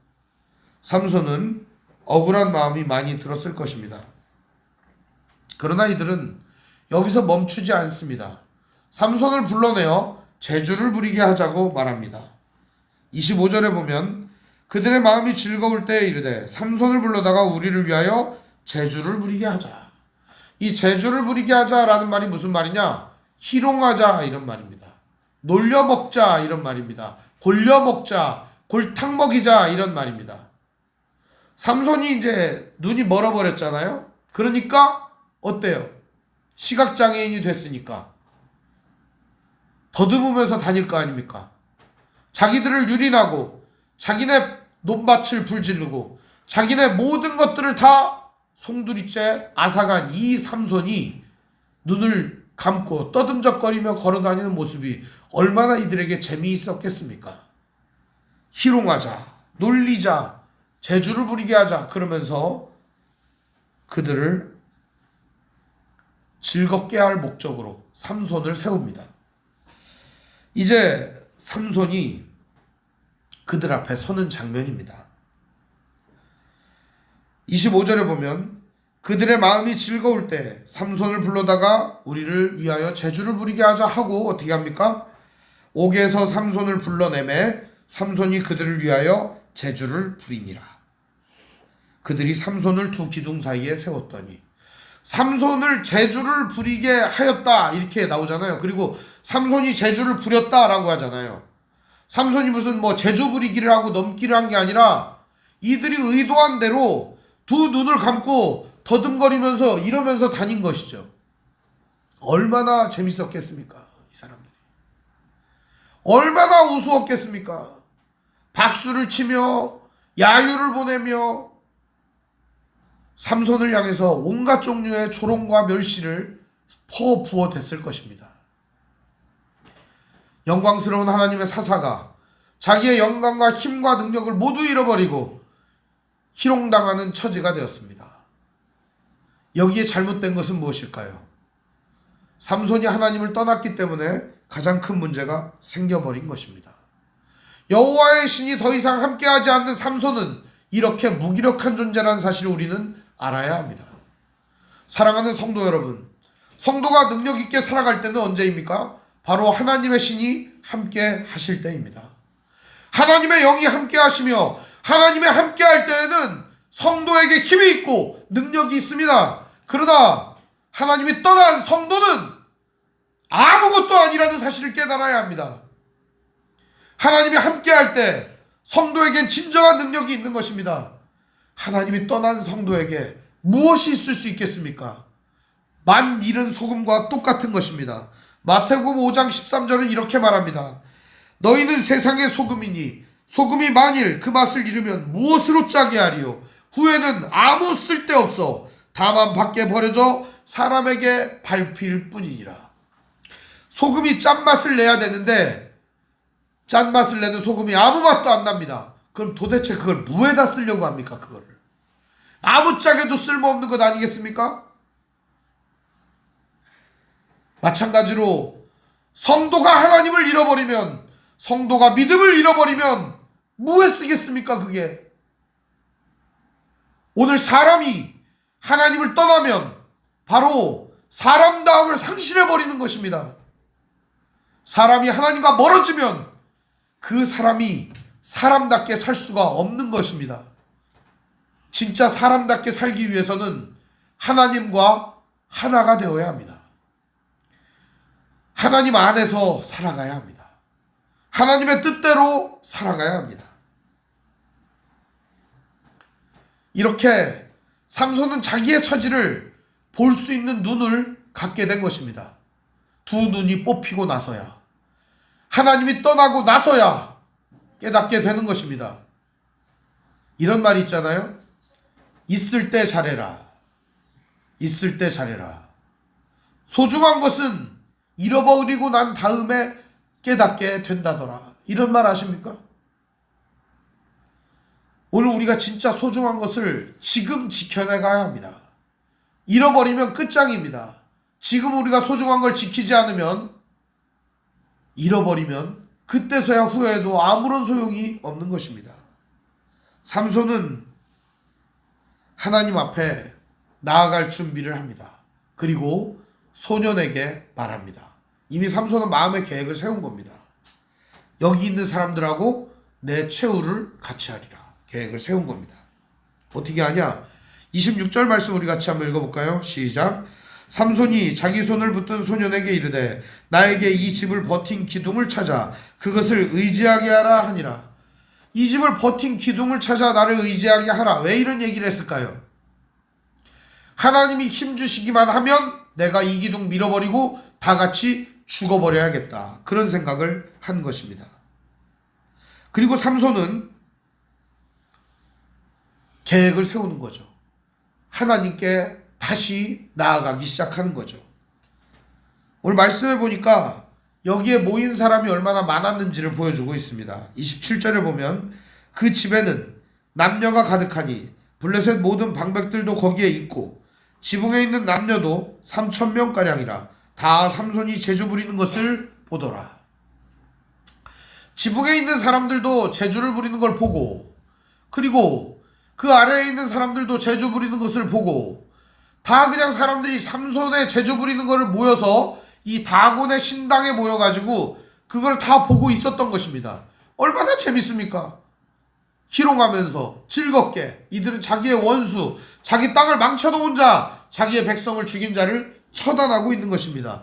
삼손은 억울한 마음이 많이 들었을 것입니다. 그러나 이들은 여기서 멈추지 않습니다. 삼손을 불러내어 제주를 부리게 하자고 말합니다. 25절에 보면 그들의 마음이 즐거울 때에 이르되 삼손을 불러다가 우리를 위하여 제주를 부리게 하자. 이 제주를 부리게 하자라는 말이 무슨 말이냐? 희롱하자 이런 말입니다. 놀려먹자 이런 말입니다. 골려먹자, 골탕 먹이자 이런 말입니다. 삼손이 이제 눈이 멀어버렸잖아요. 그러니까 어때요? 시각장애인이 됐으니까 더듬으면서 다닐 거 아닙니까? 자기들을 유린하고 자기네 논밭을 불지르고 자기네 모든 것들을 다 송두리째 앗아간 이 삼손이 눈을 감고 떠듬적거리며 걸어다니는 모습이 얼마나 이들에게 재미있었겠습니까? 희롱하자, 놀리자, 제주를 부리게 하자 그러면서 그들을 즐겁게 할 목적으로 삼손을 세웁니다. 이제 삼손이 그들 앞에 서는 장면입니다. 25절에 보면 그들의 마음이 즐거울 때 삼손을 불러다가 우리를 위하여 제주를 부리게 하자 하고 어떻게 합니까? 옥에서 삼손을 불러내매 삼손이 그들을 위하여 제주를 부리니라. 그들이 삼손을 두 기둥 사이에 세웠더니 삼손을 제주를 부리게 하였다 이렇게 나오잖아요. 그리고 삼손이 제주를 부렸다라고 하잖아요. 삼손이 무슨 뭐 제주 부리기를 하고 넘기를 한 게 아니라 이들이 의도한 대로 두 눈을 감고 더듬거리면서 이러면서 다닌 것이죠. 얼마나 재밌었겠습니까? 이 사람들이. 얼마나 우스웠겠습니까? 박수를 치며 야유를 보내며 삼손을 향해서 온갖 종류의 조롱과 멸시를 퍼부어댔을 것입니다. 영광스러운 하나님의 사사가 자기의 영광과 힘과 능력을 모두 잃어버리고 희롱당하는 처지가 되었습니다. 여기에 잘못된 것은 무엇일까요? 삼손이 하나님을 떠났기 때문에 가장 큰 문제가 생겨버린 것입니다. 여호와의 신이 더 이상 함께하지 않는 삼손은 이렇게 무기력한 존재라는 사실을 우리는 알아야 합니다. 사랑하는 성도 여러분, 성도가 능력 있게 살아갈 때는 언제입니까? 바로 하나님의 신이 함께 하실 때입니다. 하나님의 영이 함께 하시며 하나님의 함께 할 때에는 성도에게 힘이 있고 능력이 있습니다. 그러나 하나님이 떠난 성도는 아무것도 아니라는 사실을 깨달아야 합니다. 하나님이 함께 할 때 성도에겐 진정한 능력이 있는 것입니다. 하나님이 떠난 성도에게 무엇이 있을 수 있겠습니까? 만 잃은 소금과 똑같은 것입니다. 마태복음 5장 13절은 이렇게 말합니다. 너희는 세상의 소금이니 소금이 만일 그 맛을 잃으면 무엇으로 짜게 하리요? 후에는 아무 쓸데없어 다만 밖에 버려져 사람에게 밟힐 뿐이니라. 소금이 짠맛을 내야 되는데 짠맛을 내는 소금이 아무 맛도 안 납니다. 그럼 도대체 그걸 뭐에다 쓰려고 합니까? 그거를 아무짝에도 쓸모없는 것 아니겠습니까? 마찬가지로 성도가 하나님을 잃어버리면, 성도가 믿음을 잃어버리면 뭐에 쓰겠습니까? 그게 오늘 사람이 하나님을 떠나면 바로 사람다움을 상실해버리는 것입니다. 사람이 하나님과 멀어지면 그 사람이 사람답게 살 수가 없는 것입니다. 진짜 사람답게 살기 위해서는 하나님과 하나가 되어야 합니다. 하나님 안에서 살아가야 합니다. 하나님의 뜻대로 살아가야 합니다. 이렇게 삼손은 자기의 처지를 볼 수 있는 눈을 갖게 된 것입니다. 두 눈이 뽑히고 나서야, 하나님이 떠나고 나서야 깨닫게 되는 것입니다. 이런 말이 있잖아요. 있을 때 잘해라. 있을 때 잘해라. 소중한 것은 잃어버리고 난 다음에 깨닫게 된다더라. 이런 말 아십니까? 오늘 우리가 진짜 소중한 것을 지금 지켜내가야 합니다. 잃어버리면 끝장입니다. 지금 우리가 소중한 걸 지키지 않으면, 잃어버리면 그때서야 후회해도 아무런 소용이 없는 것입니다. 삼손은 하나님 앞에 나아갈 준비를 합니다. 그리고 소년에게 말합니다. 이미 삼손은 마음의 계획을 세운 겁니다. 여기 있는 사람들하고 내 최후를 같이 하리라. 계획을 세운 겁니다. 어떻게 하냐? 26절 말씀 우리 같이 한번 읽어볼까요? 시작. 삼손이 자기 손을 붙든 소년에게 이르되 나에게 이 집을 버틴 기둥을 찾아 그것을 의지하게 하라 하니라. 이 집을 버틴 기둥을 찾아 나를 의지하게 하라. 왜 이런 얘기를 했을까요? 하나님이 힘주시기만 하면 내가 이 기둥 밀어버리고 다 같이 죽어버려야겠다. 그런 생각을 한 것입니다. 그리고 삼손은 계획을 세우는 거죠. 하나님께 다시 나아가기 시작하는 거죠. 오늘 말씀해 보니까 여기에 모인 사람이 얼마나 많았는지를 보여주고 있습니다. 27절에 보면 그 집에는 남녀가 가득하니 블레셋 모든 방백들도 거기에 있고 지붕에 있는 남녀도 3,000명가량이라 다 삼손이 재주 부리는 것을 보더라. 지붕에 있는 사람들도 재주를 부리는 걸 보고, 그리고 그 아래에 있는 사람들도 재주 부리는 것을 보고, 다 그냥 사람들이 삼손의 재주 부리는 것을 모여서 이 다곤의 신당에 모여가지고 그걸 다 보고 있었던 것입니다. 얼마나 재밌습니까? 희롱하면서 즐겁게 이들은 자기의 원수, 자기 땅을 망쳐놓은 자, 자기의 백성을 죽인 자를 처단하고 있는 것입니다.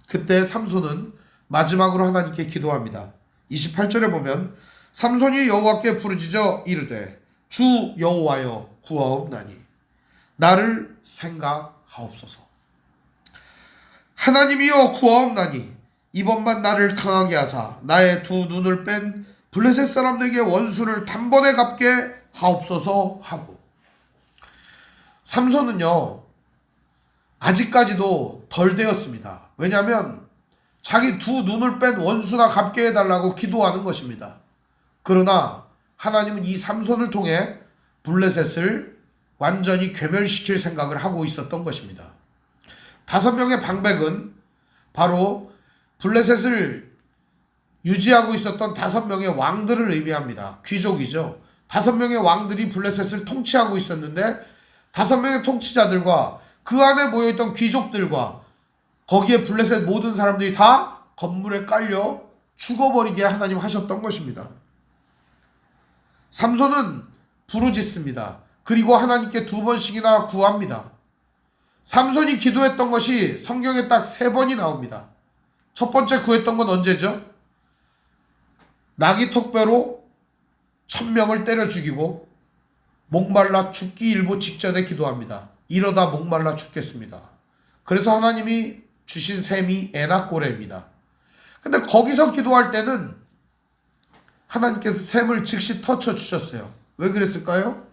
그때 삼손은 마지막으로 하나님께 기도합니다. 28절에 보면 삼손이 여호와께 부르짖어 이르되 주 여호와여 구하옵나니 나를 생각하옵소서. 하나님이여 구하옵나니 이번만 나를 강하게 하사 나의 두 눈을 뺀 블레셋 사람들에게 원수를 단번에 갚게 하옵소서 하고, 삼손은요 아직까지도 덜 되었습니다. 왜냐하면 자기 두 눈을 뺀 원수나 갚게 해달라고 기도하는 것입니다. 그러나 하나님은 이 삼손을 통해 블레셋을 완전히 괴멸시킬 생각을 하고 있었던 것입니다. 5명의 방백은 바로 블레셋을 유지하고 있었던 5명의 왕들을 의미합니다. 귀족이죠. 5명의 왕들이 블레셋을 통치하고 있었는데 5명의 통치자들과 그 안에 모여있던 귀족들과 거기에 블레셋 모든 사람들이 다 건물에 깔려 죽어버리게 하나님 하셨던 것입니다. 삼손은 부르짖습니다. 그리고 하나님께 2번씩이나 구합니다. 삼손이 기도했던 것이 성경에 딱 3번이 나옵니다. 첫 번째 구했던 건 언제죠? 나귀 턱뼈로 1000명을 때려 죽이고 목말라 죽기 일보 직전에 기도합니다. 이러다 목말라 죽겠습니다. 그래서 하나님이 주신 셈이 에낙고레입니다. 근데 거기서 기도할 때는 하나님께서 셈을 즉시 터쳐 주셨어요. 왜 그랬을까요?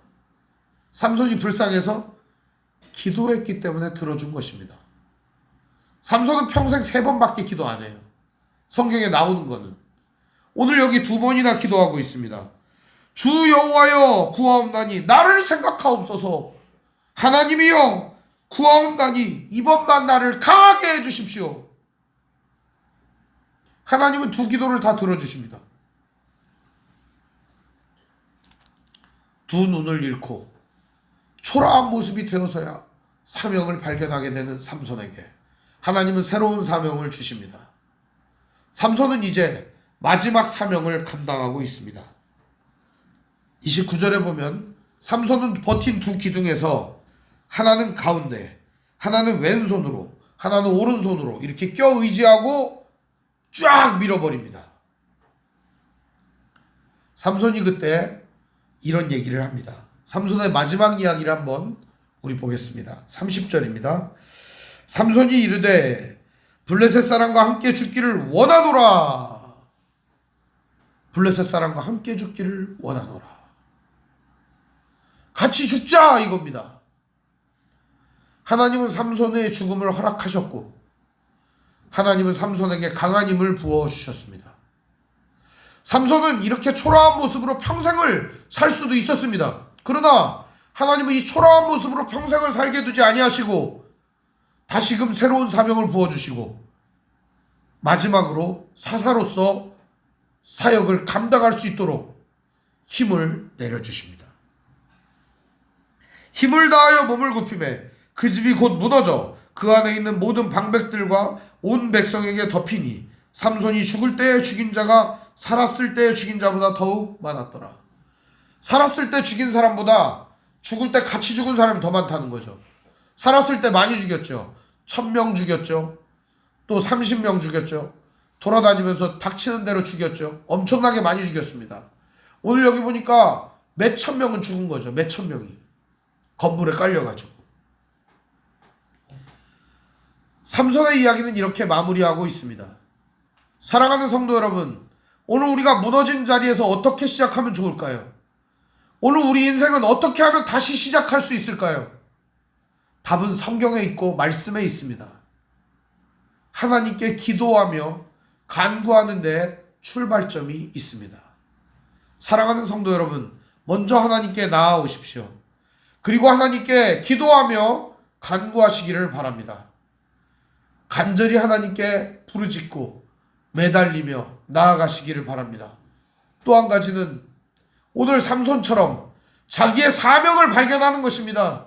삼손이 불쌍해서 기도했기 때문에 들어준 것입니다. 삼손은 평생 3번밖에 기도 안 해요. 성경에 나오는 거는. 오늘 여기 두 번이나 기도하고 있습니다. 주 여호와여 구하옵나니 나를 생각하옵소서. 하나님이여 구하옵나니 이번만 나를 강하게 해주십시오. 하나님은 두 기도를 다 들어주십니다. 두 눈을 잃고 초라한 모습이 되어서야 사명을 발견하게 되는 삼손에게 하나님은 새로운 사명을 주십니다. 삼손은 이제 마지막 사명을 감당하고 있습니다. 29절에 보면 삼손은 버틴 두 기둥에서 하나는 가운데, 하나는 왼손으로, 하나는 오른손으로 이렇게 껴 의지하고 쫙 밀어버립니다. 삼손이 그때 이런 얘기를 합니다. 삼손의 마지막 이야기를 한번 우리 보겠습니다. 30절입니다. 삼손이 이르되 블레셋 사람과 함께 죽기를 원하노라. 블레셋 사람과 함께 죽기를 원하노라. 같이 죽자 이겁니다. 하나님은 삼손의 죽음을 허락하셨고 하나님은 삼손에게 강한 힘을 부어주셨습니다. 삼손은 이렇게 초라한 모습으로 평생을 살 수도 있었습니다. 그러나 하나님은 이 초라한 모습으로 평생을 살게 두지 아니하시고 다시금 새로운 사명을 부어주시고 마지막으로 사사로서 사역을 감당할 수 있도록 힘을 내려주십니다. 힘을 다하여 몸을 굽히매 그 집이 곧 무너져 그 안에 있는 모든 방백들과 온 백성에게 덮이니 삼손이 죽을 때에 죽인 자가 살았을 때에 죽인 자보다 더욱 많았더라. 살았을 때 죽인 사람보다 죽을 때 같이 죽은 사람이 더 많다는 거죠. 살았을 때 많이 죽였죠. 1000명 죽였죠. 또 30명 죽였죠. 돌아다니면서 닥치는 대로 죽였죠. 엄청나게 많이 죽였습니다. 오늘 여기 보니까 몇천 명은 죽은 거죠. 몇천 명이 건물에 깔려가지고. 삼손의 이야기는 이렇게 마무리하고 있습니다. 사랑하는 성도 여러분, 오늘 우리가 무너진 자리에서 어떻게 시작하면 좋을까요? 오늘 우리 인생은 어떻게 하면 다시 시작할 수 있을까요? 답은 성경에 있고 말씀에 있습니다. 하나님께 기도하며 간구하는 데 출발점이 있습니다. 사랑하는 성도 여러분, 먼저 하나님께 나아오십시오. 그리고 하나님께 기도하며 간구하시기를 바랍니다. 간절히 하나님께 부르짖고 매달리며 나아가시기를 바랍니다. 또 한 가지는 오늘 삼손처럼 자기의 사명을 발견하는 것입니다.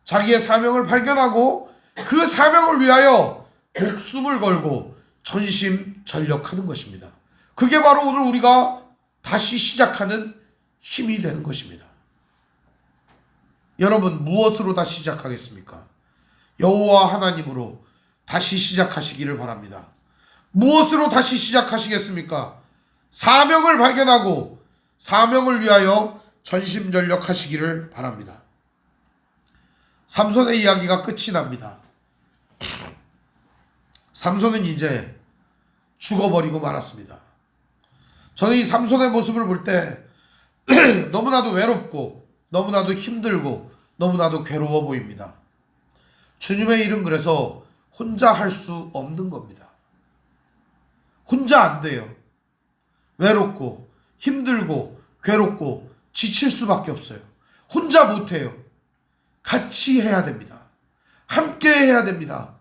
자기의 사명을 발견하고 그 사명을 위하여 목숨을 걸고 전심전력하는 것입니다. 그게 바로 오늘 우리가 다시 시작하는 힘이 되는 것입니다. 여러분, 무엇으로 다시 시작하겠습니까? 여호와 하나님으로 다시 시작하시기를 바랍니다. 무엇으로 다시 시작하시겠습니까? 사명을 발견하고 사명을 위하여 전심전력하시기를 바랍니다. 삼손의 이야기가 끝이 납니다. 삼손은 이제 죽어버리고 말았습니다. 저는 이 삼손의 모습을 볼 때 너무나도 외롭고 너무나도 힘들고 너무나도 괴로워 보입니다. 주님의 일은 그래서 혼자 할 수 없는 겁니다. 혼자 안 돼요. 외롭고 힘들고 괴롭고 지칠 수밖에 없어요. 혼자 못해요. 같이 해야 됩니다. 함께 해야 됩니다.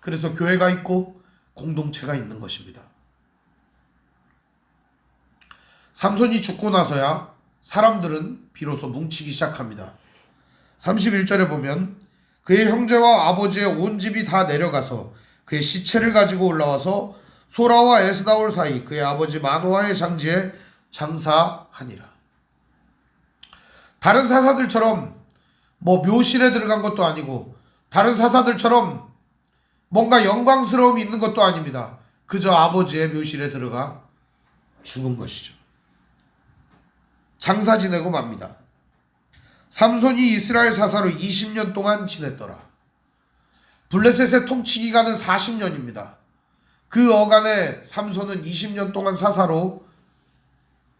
그래서 교회가 있고 공동체가 있는 것입니다. 삼손이 죽고 나서야 사람들은 비로소 뭉치기 시작합니다. 31절에 보면 그의 형제와 아버지의 온 집이 다 내려가서 그의 시체를 가지고 올라와서 소라와 에스다올 사이 그의 아버지 마노아의 장지에 장사하니라. 다른 사사들처럼 묘실에 들어간 것도 아니고 다른 사사들처럼 뭔가 영광스러움이 있는 것도 아닙니다. 그저 아버지의 묘실에 들어가 죽은 것이죠. 장사 지내고 맙니다. 삼손이 이스라엘 사사로 20년 동안 지냈더라. 블레셋의 통치 기간은 40년입니다. 그 어간에 삼손은 20년 동안 사사로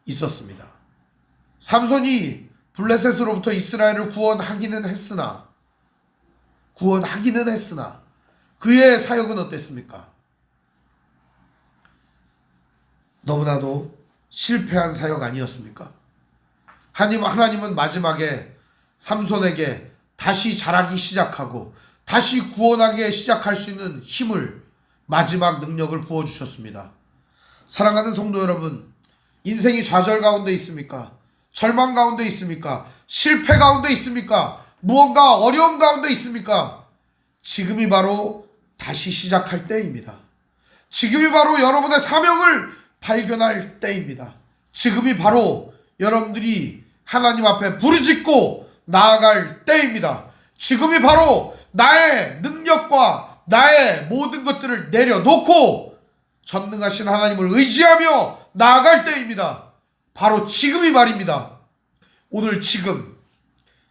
있었습니다. 삼손이 블레셋으로부터 이스라엘을 구원하기는 했으나 그의 사역은 어땠습니까? 너무나도 실패한 사역 아니었습니까? 하나님은 마지막에 삼손에게 다시 자라기 시작하고 다시 구원하게 시작할 수 있는 힘을, 마지막 능력을 부어주셨습니다. 사랑하는 성도 여러분, 인생이 좌절 가운데 있습니까? 절망 가운데 있습니까? 실패 가운데 있습니까? 무언가 어려움 가운데 있습니까? 지금이 바로 다시 시작할 때입니다. 지금이 바로 여러분의 사명을 발견할 때입니다. 지금이 바로 여러분들이 하나님 앞에 부르짖고 나아갈 때입니다. 지금이 바로 나의 능력과 나의 모든 것들을 내려놓고 전능하신 하나님을 의지하며 나아갈 때입니다. 바로 지금이 말입니다. 오늘 지금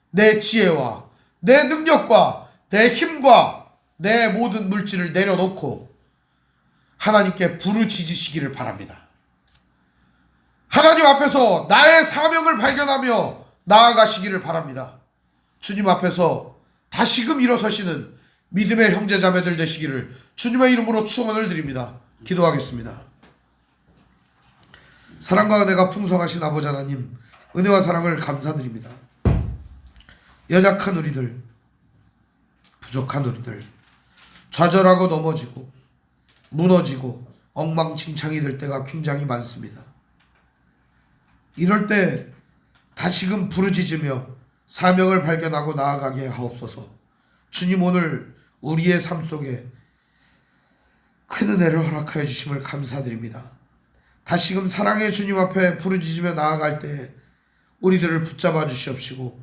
내 지혜와 내 능력과 내 힘과 내 모든 물질을 내려놓고 하나님께 부르짖으시기를 바랍니다. 하나님 앞에서 나의 사명을 발견하며 나아가시기를 바랍니다. 주님 앞에서 다시금 일어서시는 믿음의 형제자매들 되시기를 주님의 이름으로 축원을 드립니다. 기도하겠습니다. 사랑과 은혜가 풍성하신 아버지 하나님, 은혜와 사랑을 감사드립니다. 연약한 우리들, 부족한 우리들, 좌절하고 넘어지고 무너지고 엉망진창이 될 때가 굉장히 많습니다. 이럴 때 다시금 부르짖으며 사명을 발견하고 나아가게 하옵소서. 주님, 오늘 우리의 삶 속에 큰 은혜를 허락하여 주심을 감사드립니다. 다시금 사랑의 주님 앞에 부르짖으며 나아갈 때 우리들을 붙잡아 주시옵시고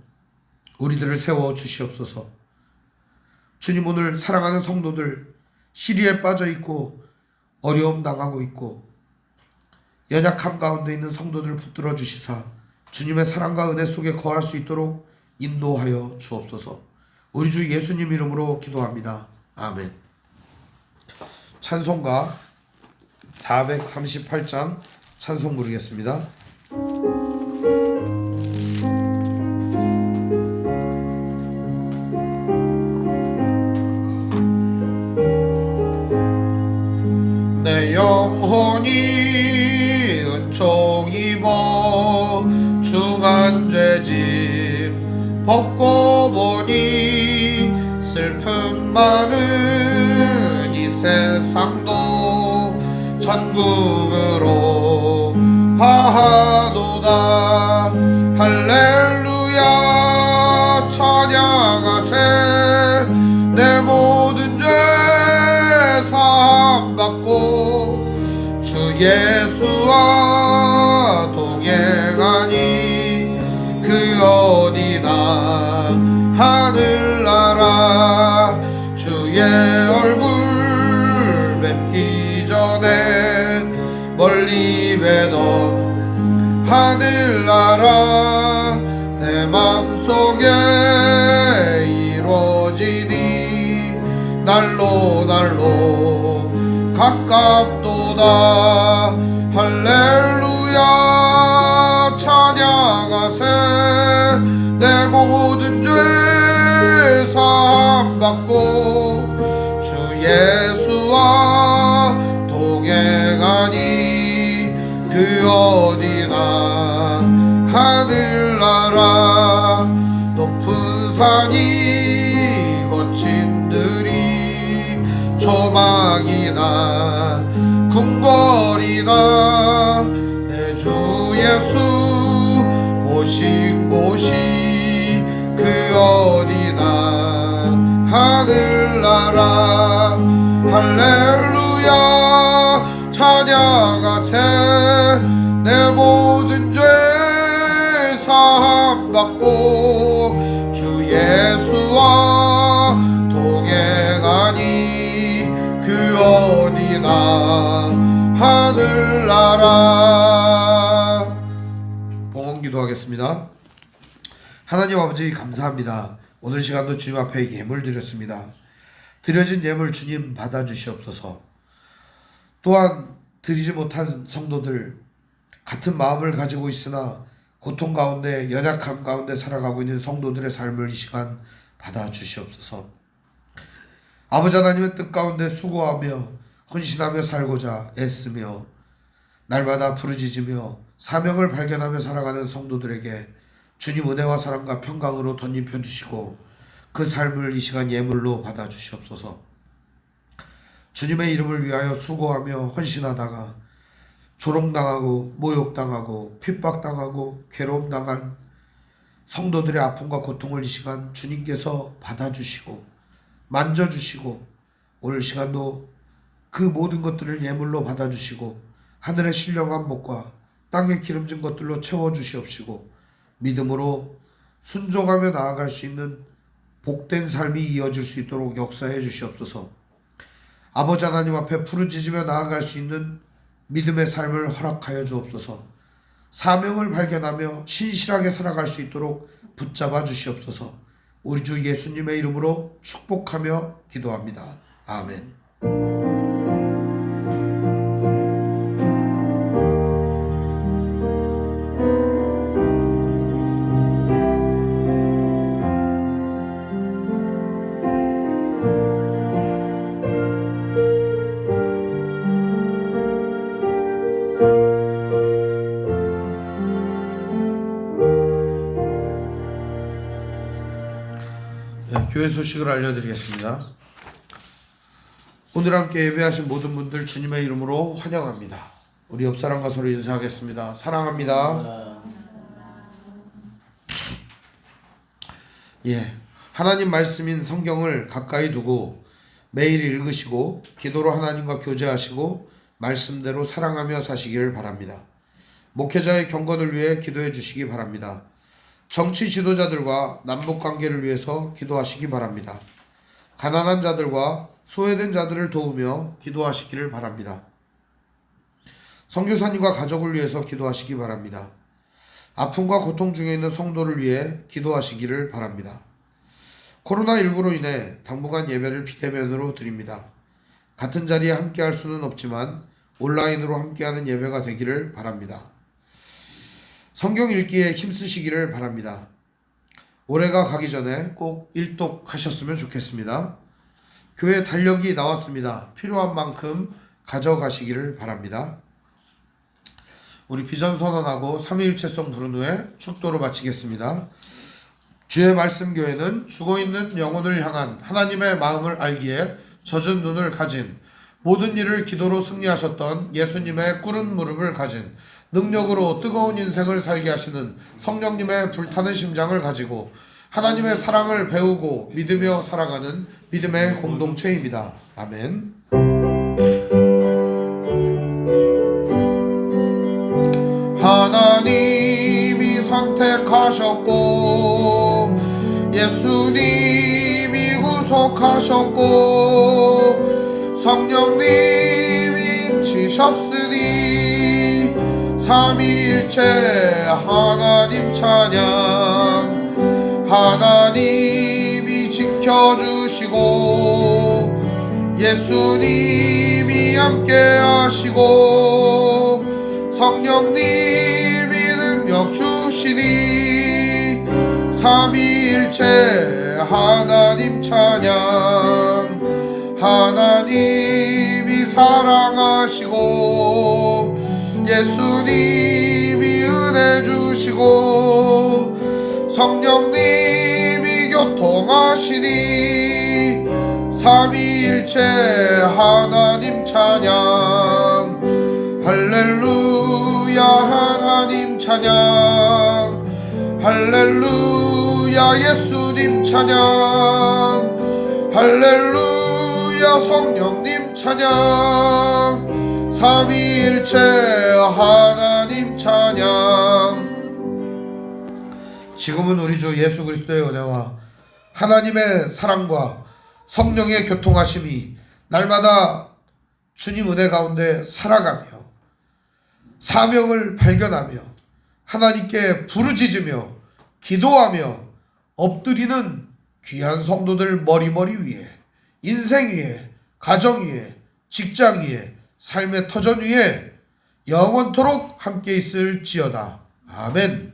우리들을 세워 주시옵소서. 주님, 오늘 사랑하는 성도들 시리에 빠져 있고 어려움 당하고 있고 연약함 가운데 있는 성도들을 붙들어 주시사 주님의 사랑과 은혜 속에 거할 수 있도록 인도하여 주옵소서. 우리 주 예수님 이름으로 기도합니다. 아멘. 찬송가 438장 찬송 부르겠습니다. 내 영혼이 은총 입어 중한 죄짐 벗고 보니 슬픔 많은 이 세상도 천국으로 화하도다. 할렐루야 찬양하세. 내 모든 죄 사함받고 주 예수와 동행하니 그 어디나 하늘나라 주의 얼굴 뵙기 전에 멀리 뵈던 하늘나라 내 맘속에 이루어지니 날로 날로 가깝도다. 할렐루야 찬양하세. 내 모든 죄 사함받고 주 예수와 동행하니 그 어디나 하늘나라 높은 산이 거친 들이 조망이나 궁궐이나 내 주 예수 모식 그 어디나 하늘나라. 할렐루야 찬양하세. 내 모든 죄 사함받고 주 예수와 동행하니 그 어디나 하늘나라. 봉헌기도 하겠습니다. 하나님 아버지 감사합니다. 오늘 시간도 주님 앞에 예물 드렸습니다. 드려진 예물 주님 받아주시옵소서. 또한 드리지 못한 성도들, 같은 마음을 가지고 있으나 고통 가운데 연약함 가운데 살아가고 있는 성도들의 삶을 이 시간 받아주시옵소서. 아버지 하나님의 뜻 가운데 수고하며 헌신하며 살고자 애쓰며 날마다 부르짖으며 사명을 발견하며 살아가는 성도들에게 주님 은혜와 사랑과 평강으로 덧입혀 주시고 그 삶을 이 시간 예물로 받아 주시옵소서. 주님의 이름을 위하여 수고하며 헌신하다가 조롱당하고 모욕당하고 핍박당하고 괴로움당한 성도들의 아픔과 고통을 이 시간 주님께서 받아주시고 만져주시고 오늘 시간도 그 모든 것들을 예물로 받아주시고 하늘의 신령한 복과 땅에 기름진 것들로 채워주시옵시고 믿음으로 순종하며 나아갈 수 있는 복된 삶이 이어질 수 있도록 역사해 주시옵소서. 아버지 하나님 앞에 부르짖으며 나아갈 수 있는 믿음의 삶을 허락하여 주옵소서. 사명을 발견하며 신실하게 살아갈 수 있도록 붙잡아 주시옵소서. 우리 주 예수님의 이름으로 축복하며 기도합니다. 아멘. 교회 소식을 알려드리겠습니다. 오늘 함께 예배하신 모든 분들 주님의 이름으로 환영합니다. 우리 옆사람과 서로 인사하겠습니다. 사랑합니다. 하나님 말씀인 성경을 가까이 두고 매일 읽으시고 기도로 하나님과 교제하시고 말씀대로 사랑하며 사시기를 바랍니다. 목회자의 경건을 위해 기도해 주시기 바랍니다. 정치 지도자들과 남북관계를 위해서 기도하시기 바랍니다. 가난한 자들과 소외된 자들을 도우며 기도하시기를 바랍니다. 선교사님과 가족을 위해서 기도하시기 바랍니다. 아픔과 고통 중에 있는 성도를 위해 기도하시기를 바랍니다. 코로나19로 인해 당분간 예배를 비대면으로 드립니다. 같은 자리에 함께할 수는 없지만 온라인으로 함께하는 예배가 되기를 바랍니다. 성경 읽기에 힘쓰시기를 바랍니다. 올해가 가기 전에 꼭 일독하셨으면 좋겠습니다. 교회 달력이 나왔습니다. 필요한 만큼 가져가시기를 바랍니다. 우리 비전 선언하고 삼위일체성 부른 후에 축도로 마치겠습니다. 주의 말씀 교회는 죽어있는 영혼을 향한 하나님의 마음을 알기에 젖은 눈을 가진 모든 일을 기도로 승리하셨던 예수님의 꿇은 무릎을 가진 능력으로 뜨거운 인생을 살게 하시는 성령님의 불타는 심장을 가지고 하나님의 사랑을 배우고 믿으며 살아가는 믿음의 공동체입니다. 아멘. 하나님이 선택하셨고 예수님이 구속하셨고 성령님이 인치셨으니 삼위일체 하나님 찬양. 하나님이 지켜주시고 예수님이 함께 하시고 성령님이 능력 주시니 삼위일체 하나님 찬양. 하나님이 사랑하시고 예수님이 은혜 주시고 성령님이 교통하시니 삼위일체 하나님 찬양. 할렐루야 하나님 찬양. 할렐루야 예수님 찬양. 할렐루야 성령님 찬양. 삼위일체 하나님 찬양. 지금은 우리 주 예수 그리스도의 은혜와 하나님의 사랑과 성령의 교통하심이 날마다 주님 은혜 가운데 살아가며 사명을 발견하며 하나님께 부르짖으며 기도하며 엎드리는 귀한 성도들 머리머리 위에 인생 위에 가정 위에 직장 위에 삶의 터전 위에 영원토록 함께 있을지어다. 아멘.